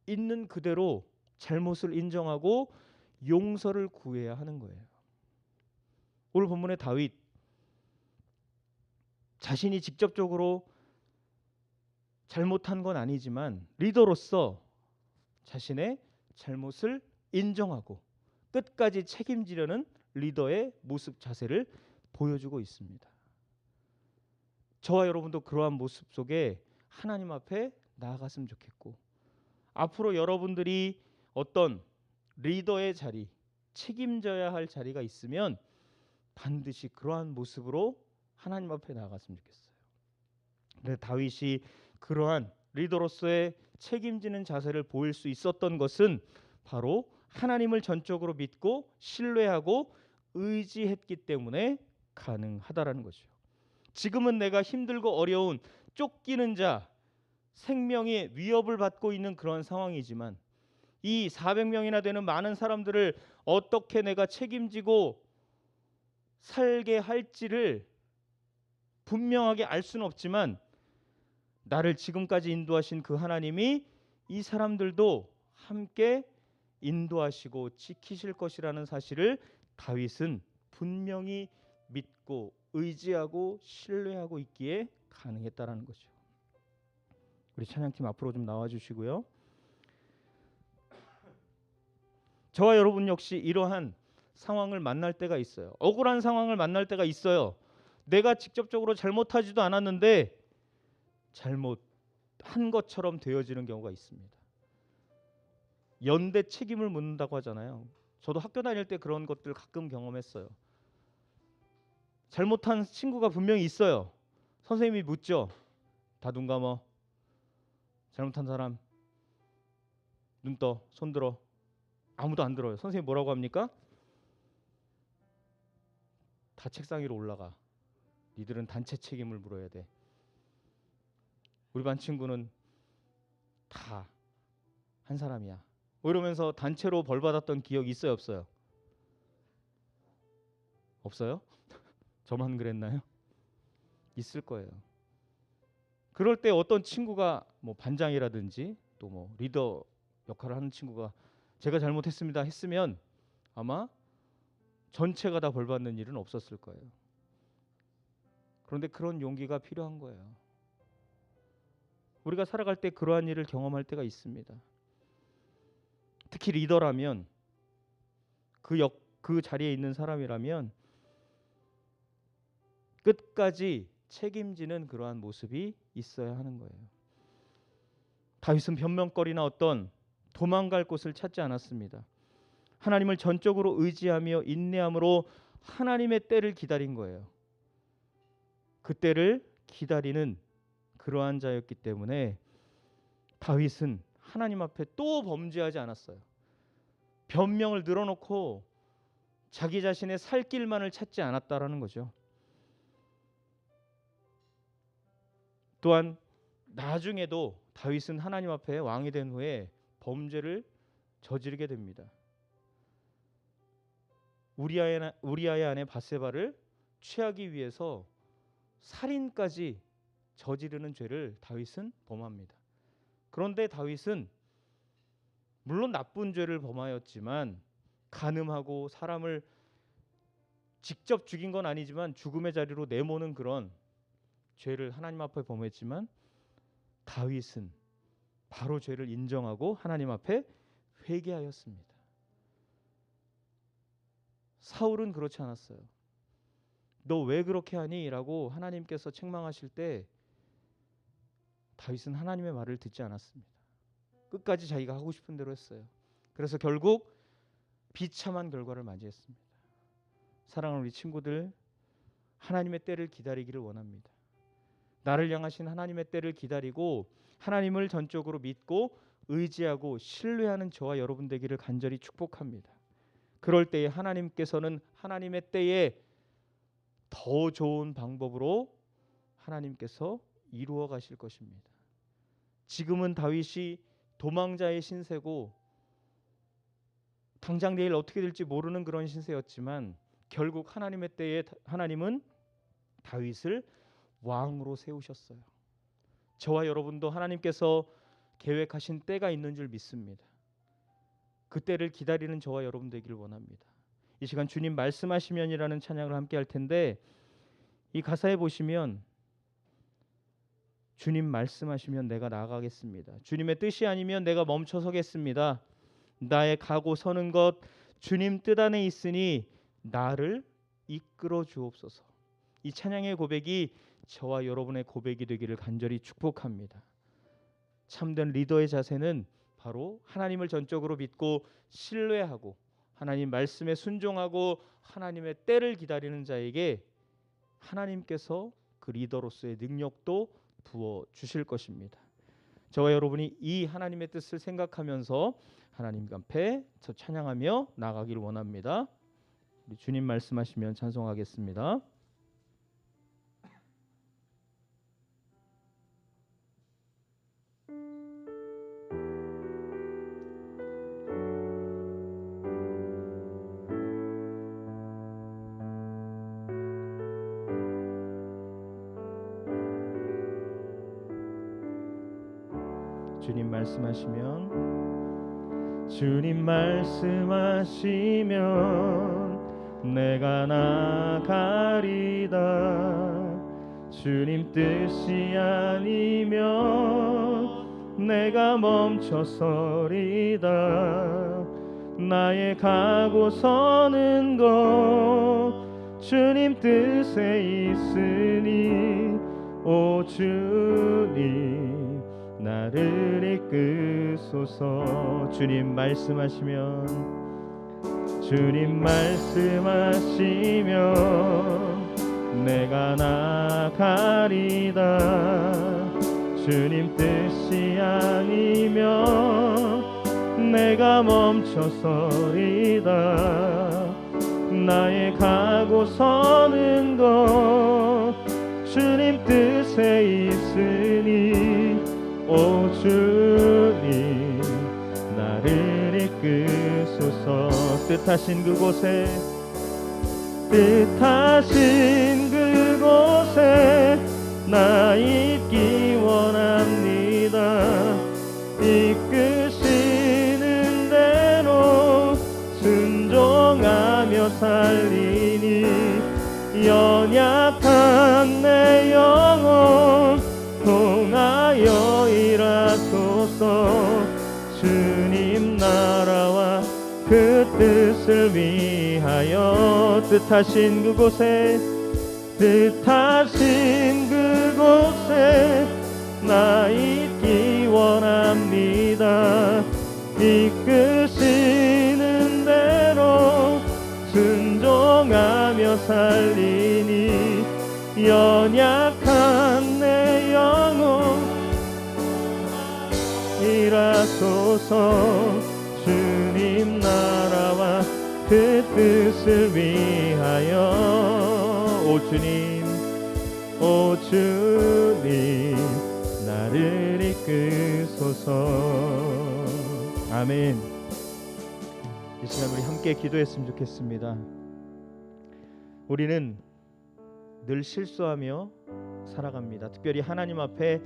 있는 그대로 잘못을 인정하고 용서를 구해야 하는 거예요. 오늘 본문의 다윗, 자신이 직접적으로 잘못한 건 아니지만 리더로서 자신의 잘못을 인정하고 끝까지 책임지려는 리더의 모습, 자세를 보여주고 있습니다. 저와 여러분도 그러한 모습 속에 하나님 앞에 나아갔으면 좋겠고, 앞으로 여러분들이 어떤 리더의 자리, 책임져야 할 자리가 있으면 반드시 그러한 모습으로 하나님 앞에 나아갔으면 좋겠어요. 근데 다윗이 그러한 리더로서의 책임지는 자세를 보일 수 있었던 것은 바로 하나님을 전적으로 믿고 신뢰하고 의지했기 때문에 가능하다라는 거죠. 지금은 내가 힘들고 어려운 쫓기는 자, 생명의 위협을 받고 있는 그런 상황이지만 이 400명이나 되는 많은 사람들을 어떻게 내가 책임지고 살게 할지를 분명하게 알 수는 없지만 나를 지금까지 인도하신 그 하나님이 이 사람들도 함께 인도하시고 지키실 것이라는 사실을 다윗은 분명히 믿고 의지하고 신뢰하고 있기에 가능했다라는 거죠. 우리 찬양팀 앞으로 좀 나와 주시고요. 저와 여러분 역시 이러한 상황을 만날 때가 있어요. 억울한 상황을 만날 때가 있어요. 내가 직접적으로 잘못하지도 않았는데 잘못한 것처럼 되어지는 경우가 있습니다. 연대 책임을 묻는다고 하잖아요. 저도 학교 다닐 때 그런 것들 가끔 경험했어요. 잘못한 친구가 분명히 있어요. 선생님이 묻죠. 다 눈 감어. 잘못한 사람 눈 떠, 손 들어. 아무도 안 들어요. 선생님 뭐라고 합니까? 다 책상 위로 올라가. 니들은 단체 책임을 물어야 돼. 우리 반 친구는 다 한 사람이야. 뭐 이러면서 단체로 벌 받았던 기억이 있어요, 없어요? 없어요? 저만 그랬나요? 있을 거예요. 그럴 때 어떤 친구가 뭐 반장이라든지 또 뭐 리더 역할을 하는 친구가 제가 잘못했습니다 했으면 아마 전체가 다 벌 받는 일은 없었을 거예요. 그런데 그런 용기가 필요한 거예요. 우리가 살아갈 때 그러한 일을 경험할 때가 있습니다. 특히 리더라면 그 자리에 있는 사람이라면 끝까지 책임지는 그러한 모습이 있어야 하는 거예요. 다윗은 변명거리나 어떤 도망갈 곳을 찾지 않았습니다. 하나님을 전적으로 의지하며 인내함으로 하나님의 때를 기다린 거예요. 그 때를 기다리는 그러한 자였기 때문에 다윗은 하나님 앞에 또 범죄하지 않았어요. 변명을 늘어놓고 자기 자신의 살 길만을 찾지 않았다라는 거죠. 또한 나중에도 다윗은 하나님 앞에 왕이 된 후에 범죄를 저지르게 됩니다. 우리아의 아내 밧세바를 취하기 위해서 살인까지 저지르는 죄를 다윗은 범합니다. 그런데 다윗은 물론 나쁜 죄를 범하였지만 간음하고 사람을 직접 죽인 건 아니지만 죽음의 자리로 내모는 그런 죄를 하나님 앞에 범했지만 다윗은 바로 죄를 인정하고 하나님 앞에 회개하였습니다. 사울은 그렇지 않았어요. 너 왜 그렇게 하니? 라고 하나님께서 책망하실 때 다윗은 하나님의 말을 듣지 않았습니다. 끝까지 자기가 하고 싶은 대로 했어요. 그래서 결국 비참한 결과를 맞이했습니다. 사랑하는 우리 친구들, 하나님의 때를 기다리기를 원합니다. 나를 향하신 하나님의 때를 기다리고 하나님을 전적으로 믿고 의지하고 신뢰하는 저와 여러분 되기를 간절히 축복합니다. 그럴 때에 하나님께서는 하나님의 때에 더 좋은 방법으로 하나님께서 이루어 가실 것입니다. 지금은 다윗이 도망자의 신세고 당장 내일 어떻게 될지 모르는 그런 신세였지만 결국 하나님의 때에 하나님은 다윗을 왕으로 세우셨어요. 저와 여러분도 하나님께서 계획하신 때가 있는 줄 믿습니다. 그 때를 기다리는 저와 여러분 되기를 원합니다. 이 시간 주님 말씀하시면이라는 찬양을 함께 할 텐데 이 가사에 보시면 주님 말씀하시면 내가 나아가겠습니다. 주님의 뜻이 아니면 내가 멈춰 서겠습니다. 나의 가고 서는 것 주님 뜻 안에 있으니 나를 이끌어 주옵소서. 이 찬양의 고백이 저와 여러분의 고백이 되기를 간절히 축복합니다. 참된 리더의 자세는 바로 하나님을 전적으로 믿고 신뢰하고 하나님 말씀에 순종하고 하나님의 때를 기다리는 자에게 하나님께서 그 리더로서의 능력도 부어 주실 것입니다. 저와 여러분이 이 하나님의 뜻을 생각하면서 하나님 앞에 저 찬양하며 나가기를 원합니다. 우리 주님 말씀하시면 찬송하겠습니다. 주님 말씀하시면 주님 말씀하시면 내가 나가리다. 주님 뜻이 아니면 내가 멈춰서리다. 나의 가고 서는 것 주님 뜻에 있으니 오 주님 나를 이끄소서. 주님 말씀하시면 주님 말씀하시면 내가 나가리다. 주님 뜻이 아니면 내가 멈춰서리다. 나의 가고 서는 것 주님 뜻에 있으니 오 주님 나를 이끄소서. 뜻하신 그곳에 나 있기 원합니다. 이끄시는 대로 순종하며 살리니 연약한 내 영혼 통하여 일하소서. 주님 나라와 그 뜻을 위하여 뜻하신 그곳에 나 있기 원합니다. 이끄시는 대로 순종하며 살리니 연약한 내 영혼 일하소서. 주님 나라와 그 뜻을 위하여 오 주님 나를 이끄소서. 아멘. 이 시간 우리 함께 기도했으면 좋겠습니다. 우리는 늘 실수하며 살아갑니다. 특별히 하나님 앞에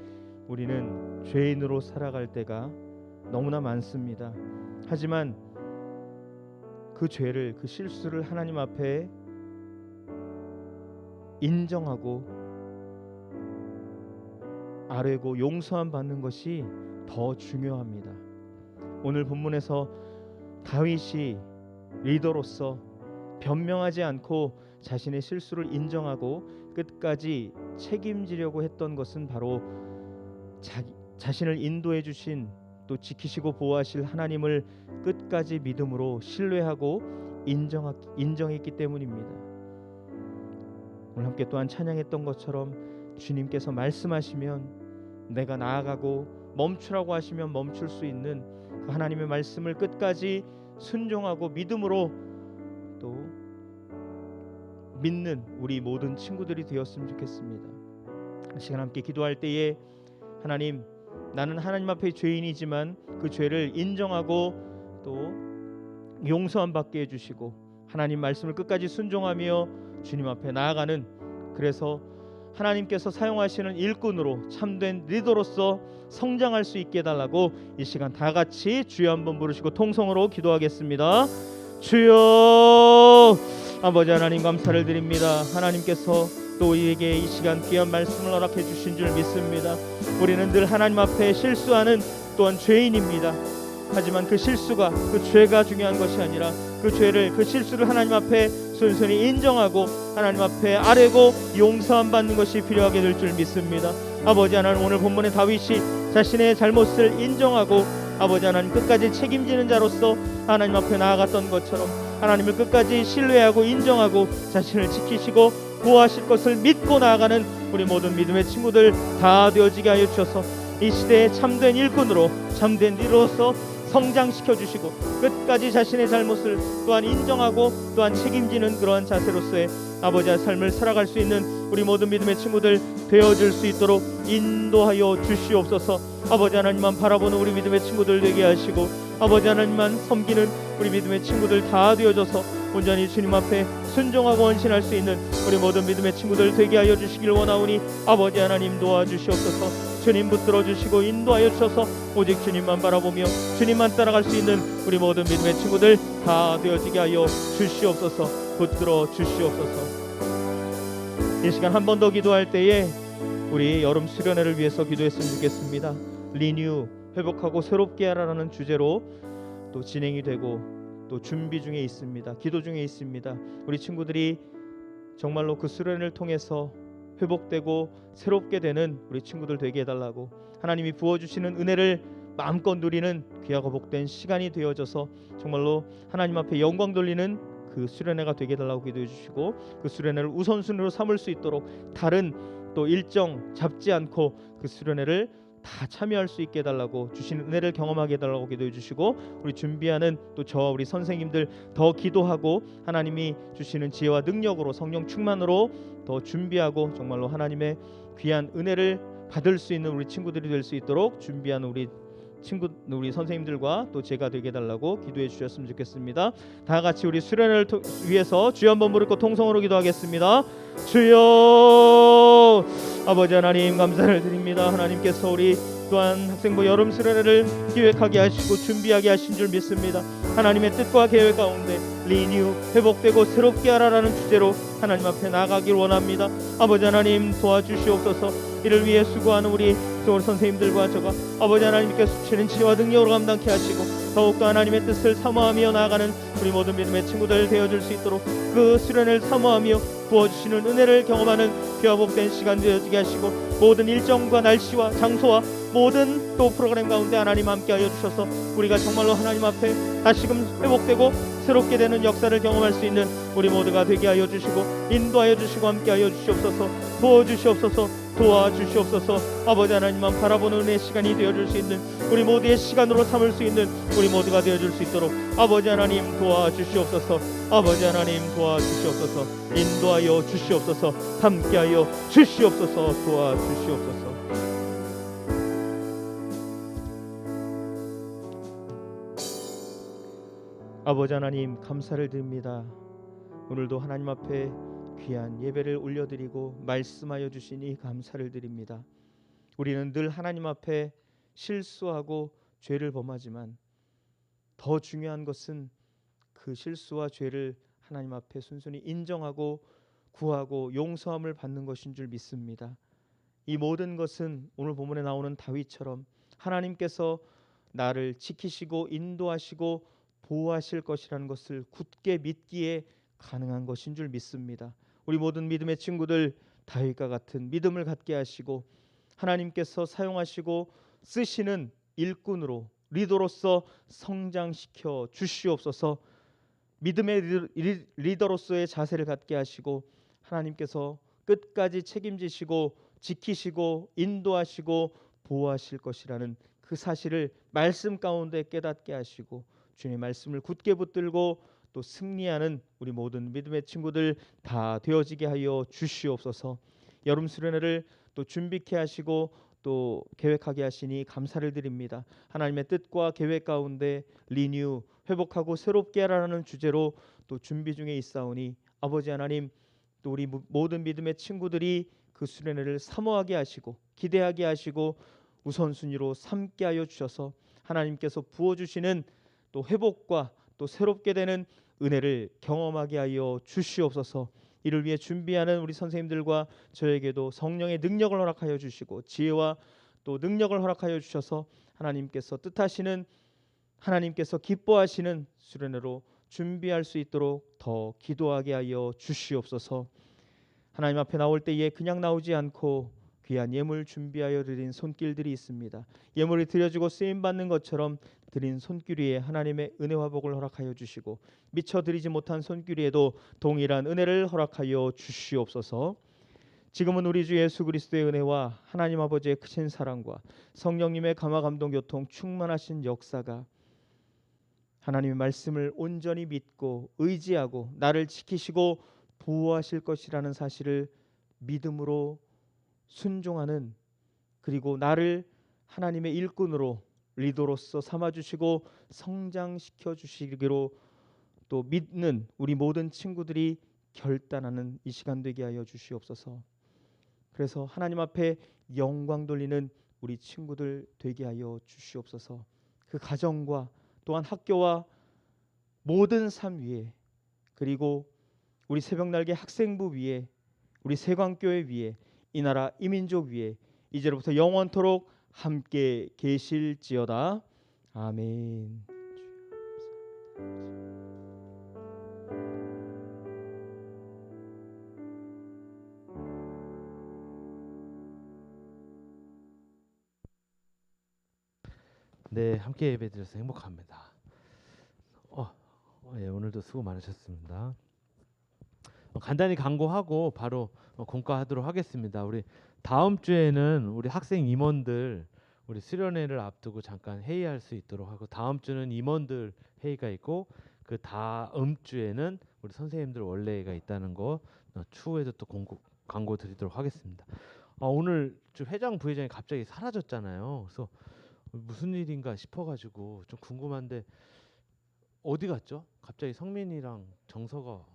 우리는 죄인으로 살아갈 때가 너무나 많습니다. 하지만 그 죄를, 그 실수를 하나님 앞에 인정하고 아뢰고 용서함 받는 것이 더 중요합니다. 오늘 본문에서 다윗이 리더로서 변명하지 않고 자신의 실수를 인정하고 끝까지 책임지려고 했던 것은 바로 자신을 인도해 주신 또 지키시고 보호하실 하나님을 끝까지 믿음으로 신뢰하고 인정했기 때문입니다. 오늘 함께 또한 찬양했던 것처럼 주님께서 말씀하시면 내가 나아가고 멈추라고 하시면 멈출 수 있는 그 하나님의 말씀을 끝까지 순종하고 믿음으로 또 믿는 우리 모든 친구들이 되었으면 좋겠습니다. 이 시간 함께 기도할 때에 하나님, 나는 하나님 앞에 죄인이지만 그 죄를 인정하고 또 용서함 받게 해주시고 하나님 말씀을 끝까지 순종하며 주님 앞에 나아가는, 그래서 하나님께서 사용하시는 일꾼으로 참된 리더로서 성장할 수 있게 해달라고 이 시간 다 같이 주여 한번 부르시고 통성으로 기도하겠습니다. 주여. 아버지 하나님 감사를 드립니다. 하나님께서 또 우리에게 이 시간 귀한 말씀을 허락해 주신 줄 믿습니다. 우리는 늘 하나님 앞에 실수하는 또한 죄인입니다. 하지만 그 실수가, 그 죄가 중요한 것이 아니라 그 죄를, 그 실수를 하나님 앞에 순순히 인정하고 하나님 앞에 아뢰고 용서함 받는 것이 필요하게 될 줄 믿습니다. 아버지 하나님, 오늘 본문의 다윗이 자신의 잘못을 인정하고 아버지 하나님 끝까지 책임지는 자로서 하나님 앞에 나아갔던 것처럼 하나님을 끝까지 신뢰하고 인정하고 자신을 지키시고 보호하실 것을 믿고 나아가는 우리 모든 믿음의 친구들 다 되어지게 하여 주셔서 이 시대에 참된 일꾼으로 참된 리더로서 성장시켜 주시고 끝까지 자신의 잘못을 또한 인정하고 또한 책임지는 그러한 자세로서의 아버지의 삶을 살아갈 수 있는 우리 모든 믿음의 친구들 되어질 수 있도록 인도하여 주시옵소서. 아버지 하나님만 바라보는 우리 믿음의 친구들 되게 하시고 아버지 하나님만 섬기는 우리 믿음의 친구들 다 되어져서 온전히 주님 앞에 순종하고 헌신할 수 있는 우리 모든 믿음의 친구들 되게 하여 주시길 원하오니 아버지 하나님 도와주시옵소서. 주님 붙들어 주시고 인도하여 주셔서 오직 주님만 바라보며 주님만 따라갈 수 있는 우리 모든 믿음의 친구들 다 되어지게 하여 주시옵소서. 붙들어 주시옵소서. 이 시간 한 번 더 기도할 때에 우리 여름 수련회를 위해서 기도했으면 좋겠습니다. 리뉴 회복하고 새롭게 하라는 주제로 또 진행이 되고 또 준비 중에 있습니다. 기도 중에 있습니다. 우리 친구들이 정말로 그 수련회를 통해서 회복되고 새롭게 되는 우리 친구들 되게 해달라고 하나님이 부어주시는 은혜를 마음껏 누리는 귀하고 복된 시간이 되어져서 정말로 하나님 앞에 영광 돌리는 그 수련회가 되게 해달라고 기도해 주시고 그 수련회를 우선순위로 삼을 수 있도록 다른 또 일정 잡지 않고 그 수련회를 다 참여할 수 있게 해달라고 주신 은혜를 경험하게 해달라고 기도해 주시고 우리 준비하는 또 저와 우리 선생님들 더 기도하고 하나님이 주시는 지혜와 능력으로 성령 충만으로 더 준비하고 정말로 하나님의 귀한 은혜를 받을 수 있는 우리 친구들이 될 수 있도록 준비하는 우리 선생님들과 또 제가 되게 해달라고 기도해 주셨으면 좋겠습니다. 다 같이 우리 수련회를 위해서 주여 한번 부르고 통성으로 기도하겠습니다. 주여. 아버지 하나님 감사를 드립니다. 하나님께서 우리 또한 학생부 여름 수련회를 기획하게 하시고 준비하게 하신 줄 믿습니다. 하나님의 뜻과 계획 가운데 리뉴 회복되고 새롭게 하라라는 주제로 하나님 앞에 나아가길 원합니다. 아버지 하나님 도와주시옵소서. 이를 위해 수고하는 우리 선생님들과 저가 아버지 하나님께서 주시는 지혜와 능력으로 감당케 하시고 더욱더 하나님의 뜻을 사모하며 나아가는 우리 모든 믿음의 친구들 되어줄 수 있도록 그 수련을 사모하며 부어주시는 은혜를 경험하는 귀하 복된 시간 되어지게 하시고 모든 일정과 날씨와 장소와 모든 또 프로그램 가운데 하나님 함께하여 주셔서 우리가 정말로 하나님 앞에 다시금 회복되고 새롭게 되는 역사를 경험할 수 있는 우리 모두가 되게 하여 주시고 인도하여 주시고 함께하여 주시옵소서. 도와주시옵소서. 도와주시옵소서. 아버지 하나님만 바라보는 은혜의 시간이 되어줄 수 있는 우리 모두의 시간으로 삼을 수 있는 우리 모두가 되어줄 수 있도록 아버지 하나님 도와주시옵소서. 아버지 하나님 도와주시옵소서. 인도하여 주시옵소서. 함께하여 주시옵소서. 도와주시옵소서. 아버지 하나님 감사를 드립니다. 오늘도 하나님 앞에 귀한 예배를 올려드리고 말씀하여 주시니 감사를 드립니다. 우리는 늘 하나님 앞에 실수하고 죄를 범하지만 더 중요한 것은 그 실수와 죄를 하나님 앞에 순순히 인정하고 구하고 용서함을 받는 것인 줄 믿습니다. 이 모든 것은 오늘 본문에 나오는 다윗처럼 하나님께서 나를 지키시고 인도하시고 보호하실 것이라는 것을 굳게 믿기에 가능한 것인 줄 믿습니다. 우리 모든 믿음의 친구들 다윗과 같은 믿음을 갖게 하시고 하나님께서 사용하시고 쓰시는 일꾼으로 리더로서 성장시켜 주시옵소서. 믿음의 리더로서의 자세를 갖게 하시고 하나님께서 끝까지 책임지시고 지키시고 인도하시고 보호하실 것이라는 그 사실을 말씀 가운데 깨닫게 하시고 주님의 말씀을 굳게 붙들고 또 승리하는 우리 모든 믿음의 친구들 다 되어지게 하여 주시옵소서. 여름 수련회를 또 준비케 하시고 또 계획하게 하시니 감사를 드립니다. 하나님의 뜻과 계획 가운데 리뉴 회복하고 새롭게 하라는 주제로 또 준비 중에 있사오니 아버지 하나님 또 우리 모든 믿음의 친구들이 그 수련회를 사모하게 하시고 기대하게 하시고 우선순위로 삼게 하여 주셔서 하나님께서 부어주시는 또 회복과 또 새롭게 되는 은혜를 경험하게 하여 주시옵소서. 이를 위해 준비하는 우리 선생님들과 저에게도 성령의 능력을 허락하여 주시고 지혜와 또 능력을 허락하여 주셔서 하나님께서 뜻하시는 하나님께서 기뻐하시는 수련회로 준비할 수 있도록 더 기도하게 하여 주시옵소서. 하나님 앞에 나올 때에 그냥 나오지 않고 귀한 예물 준비하여 드린 손길들이 있습니다. 예물이 드려지고 쓰임 받는 것처럼 드린 손길 위에 하나님의 은혜와 복을 허락하여 주시고 미처 드리지 못한 손길 위에도 동일한 은혜를 허락하여 주시옵소서. 지금은 우리 주 예수 그리스도의 은혜와 하나님 아버지의 크신 사랑과 성령님의 감화 감동 교통 충만하신 역사가 하나님의 말씀을 온전히 믿고 의지하고 나를 지키시고 보호하실 것이라는 사실을 믿음으로 순종하는, 그리고 나를 하나님의 일꾼으로 리더로서 삼아주시고 성장시켜 주시기로 또 믿는 우리 모든 친구들이 결단하는 이 시간 되게 하여 주시옵소서. 그래서 하나님 앞에 영광 돌리는 우리 친구들 되게 하여 주시옵소서. 그 가정과 또한 학교와 모든 삶 위에, 그리고 우리 새벽날개 학생부 위에, 우리 세광교회 위에, 이 나라 이민족 위에 이제로부터 영원토록 함께 계실지어다. 아멘. 네, 함께 예배드려서 행복합니다. 예, 오늘도 수고 많으셨습니다. 간단히 광고하고 바로 공과하도록 하겠습니다. 우리 다음 주에는 우리 학생 임원들 우리 수련회를 앞두고 잠깐 회의할 수 있도록 하고, 다음 주는 임원들 회의가 있고 그 다음 주에는 우리 선생님들 원래가 있다는 거 추후에도 또 광고 드리도록 하겠습니다. 오늘 좀 회장 부회장이 갑자기 사라졌잖아요. 그래서 무슨 일인가 싶어가지고 좀 궁금한데 어디 갔죠? 갑자기 성민이랑 정서가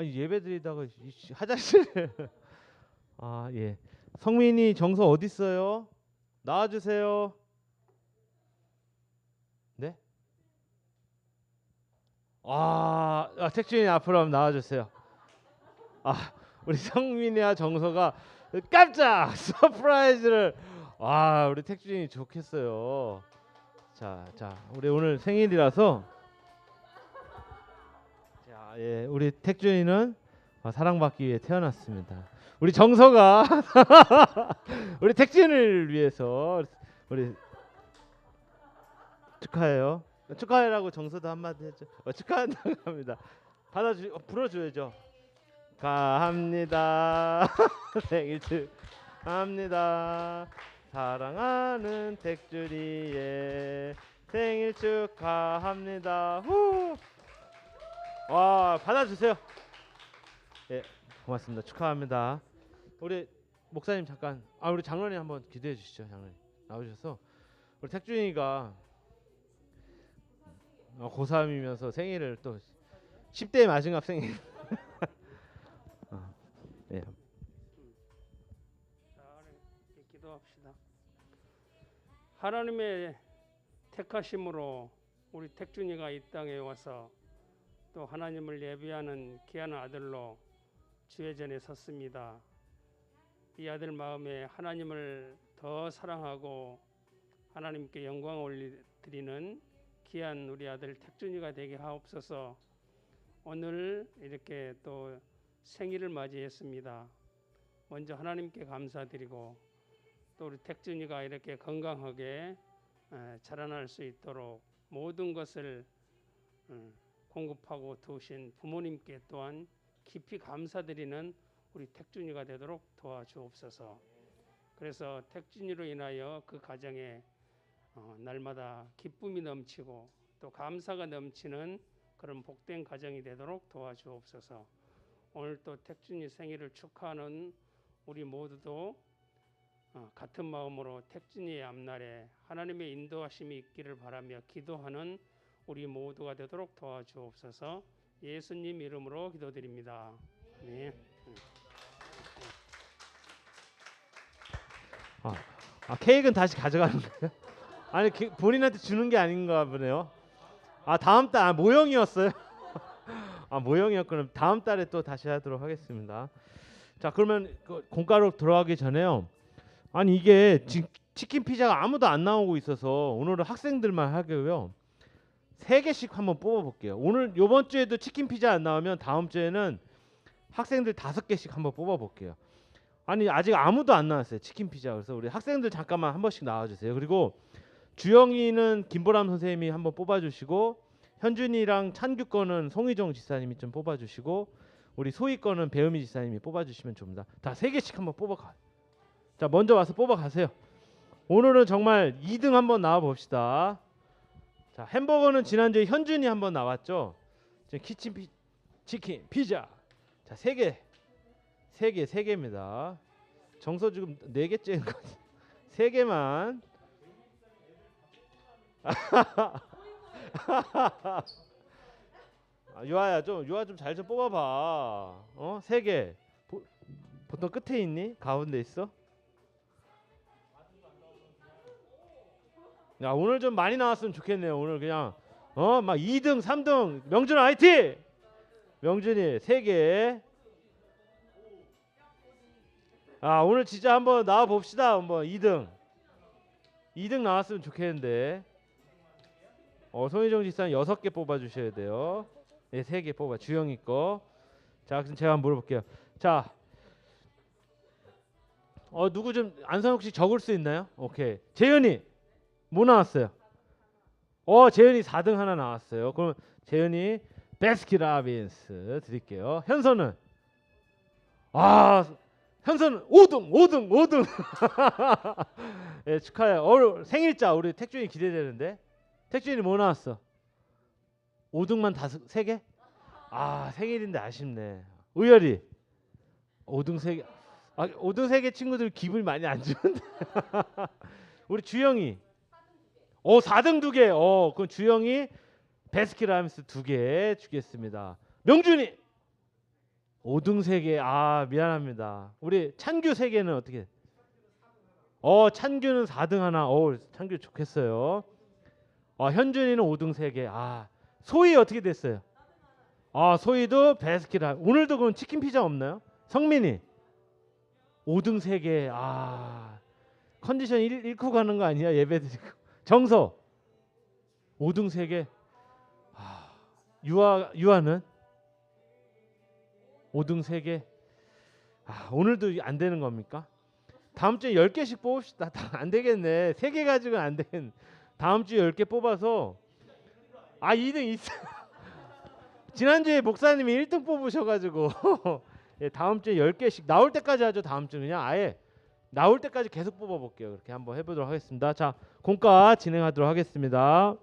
예배드리다가 화장실 예, 성민이 정서 어디 있어요? 나와주세요. 네? 택준이 앞으로 한번 나와주세요. 우리 성민이와 정서가 깜짝 서프라이즈를 우리 택준이 좋겠어요. 자, 우리 오늘 생일이라서 예, 우리 택준이는 사랑받기 위해 태어났습니다. 우리 정서가 우리 택준이를 위해서 우리 축하해요. 축하해라고 정서도 한마디 해줘. 축하한다고 합니다. 불어줘야죠. 축하합니다. 생일 축하합니다. 사랑하는 택준이의 생일 축하합니다. 받아주세요. 예, 고맙습니다. 축하합니다. 우리 목사님 잠깐, 우리 장로님 한번 기도해 주시죠. 장로님 나오셔서 우리 택준이가 고3이면서 생일을 또 10대 마지막 생일. 예. 기도합시다. 하나님의 택하심으로 우리 택준이가 이 땅에 와서 또 하나님을 예배하는 귀한 아들로 주의 전에 섰습니다. 이 아들 마음에 하나님을 더 사랑하고 하나님께 영광을 올려드리는 귀한 우리 아들 택준이가 되게 하옵소서. 오늘 이렇게 또 생일을 맞이했습니다. 먼저 하나님께 감사드리고 또 우리 택준이가 이렇게 건강하게 자라날 수 있도록 모든 것을 공급하고 두신 부모님께 또한 깊이 감사드리는 우리 택준이가 되도록 도와주옵소서. 그래서 택준이로 인하여 그 가정에 날마다 기쁨이 넘치고 또 감사가 넘치는 그런 복된 가정이 되도록 도와주옵소서. 오늘 또 택준이 생일을 축하하는 우리 모두도 같은 마음으로 택준이의 앞날에 하나님의 인도하심이 있기를 바라며 기도하는 우리 모두가 되도록 도와주옵소서. 예수님 이름으로 기도드립니다. 네. 케이크는 다시 가져가는 거예요? 아니 본인한테 주는 게 아닌가 보네요. 다음 달 모형이었어요. 모형이었구나. 다음 달에 또 다시 하도록 하겠습니다. 자, 그러면 공가로 들어가기 전에요. 이게 치킨 피자가 아무도 안 나오고 있어서 오늘은 학생들만 하고요. 3개씩 한번 뽑아볼게요. 오늘 요번 주에도 치킨 피자 안 나오면 다음 주에는 학생들 5개씩 한번 뽑아볼게요. 아니 아직 아무도 안 나왔어요. 치킨 피자. 그래서 우리 학생들 잠깐만 한 번씩 나와주세요. 그리고 주영이는 김보람 선생님이 한번 뽑아주시고 현준이랑 찬규 거는 송희정 지사님이 좀 뽑아주시고 우리 소희 거는 배은미 지사님이 뽑아주시면 좋습니다. 다 3개씩 한번 뽑아가. 자 먼저 와서 뽑아가세요. 오늘은 정말 2등 한번 나와 봅시다. 자 햄버거는 지난주에 현준이 한번 나왔죠. 지금 치킨 피자. 자 3개입니다. 정서 지금 4개째인 거 3개만. 유아야 좀 잘 좀 뽑아봐. 3개. 보통 끝에 있니? 가운데 있어? 야 오늘 좀 많이 나왔으면 좋겠네요. 오늘 그냥 막 2등 3등 명준 화이팅! 명준이 3개. 아 오늘 진짜 한번 나와 봅시다. 한번 2등 나왔으면 좋겠는데. 손희정 지사는 6개 뽑아주셔야 돼요. 네, 3개 뽑아. 주영이 거. 자, 그럼 제가 한번 물어볼게요. 자, 누구 좀 안선욱 씨 적을 수 있나요? 오케이. 재현이 뭐 나왔어요? 재현이 4등 하나 나왔어요. 그럼 재현이 베스킨라빈스 드릴게요. 현서는 현서는 5등. 예, 축하해요. 생일자 우리 택준이 기대되는데. 택준이 뭐 나왔어? 5등만 3개? 생일인데 아쉽네. 의열이 5등 3개. 5등 3개 친구들 기분이 많이 안 좋은데. 우리 주영이 4등 2개. 그럼 주영이 베스킨라빈스 2개 주겠습니다. 명준이 5등 3개. 미안합니다. 우리 찬규 3개는 어떻게? 찬규는 4등 하나. 찬규 좋겠어요. 현준이는 5등 3개. 소희 어떻게 됐어요? 소희도 베스킨라빈스. 오늘도 그럼 치킨 피자 없나요? 성민이 5등 3개. 컨디션 잃고 가는 거 아니야? 예배 드리고. 정서 5등 3개. 유아는 5등 3개. 오늘도 안 되는 겁니까? 다음 주에 10개씩 뽑읍시다. 안 되겠네. 3개 가지고는 안 되겠네. 다음 주에 10개 뽑아서 2등 있어. 지난주에 목사님이 1등 뽑으셔가지고 예, 다음 주에 10개씩 나올 때까지 하죠. 다음 주 그냥 아예 나올 때까지 계속 뽑아볼게요. 그렇게 한번 해보도록 하겠습니다. 자, 공과 진행하도록 하겠습니다.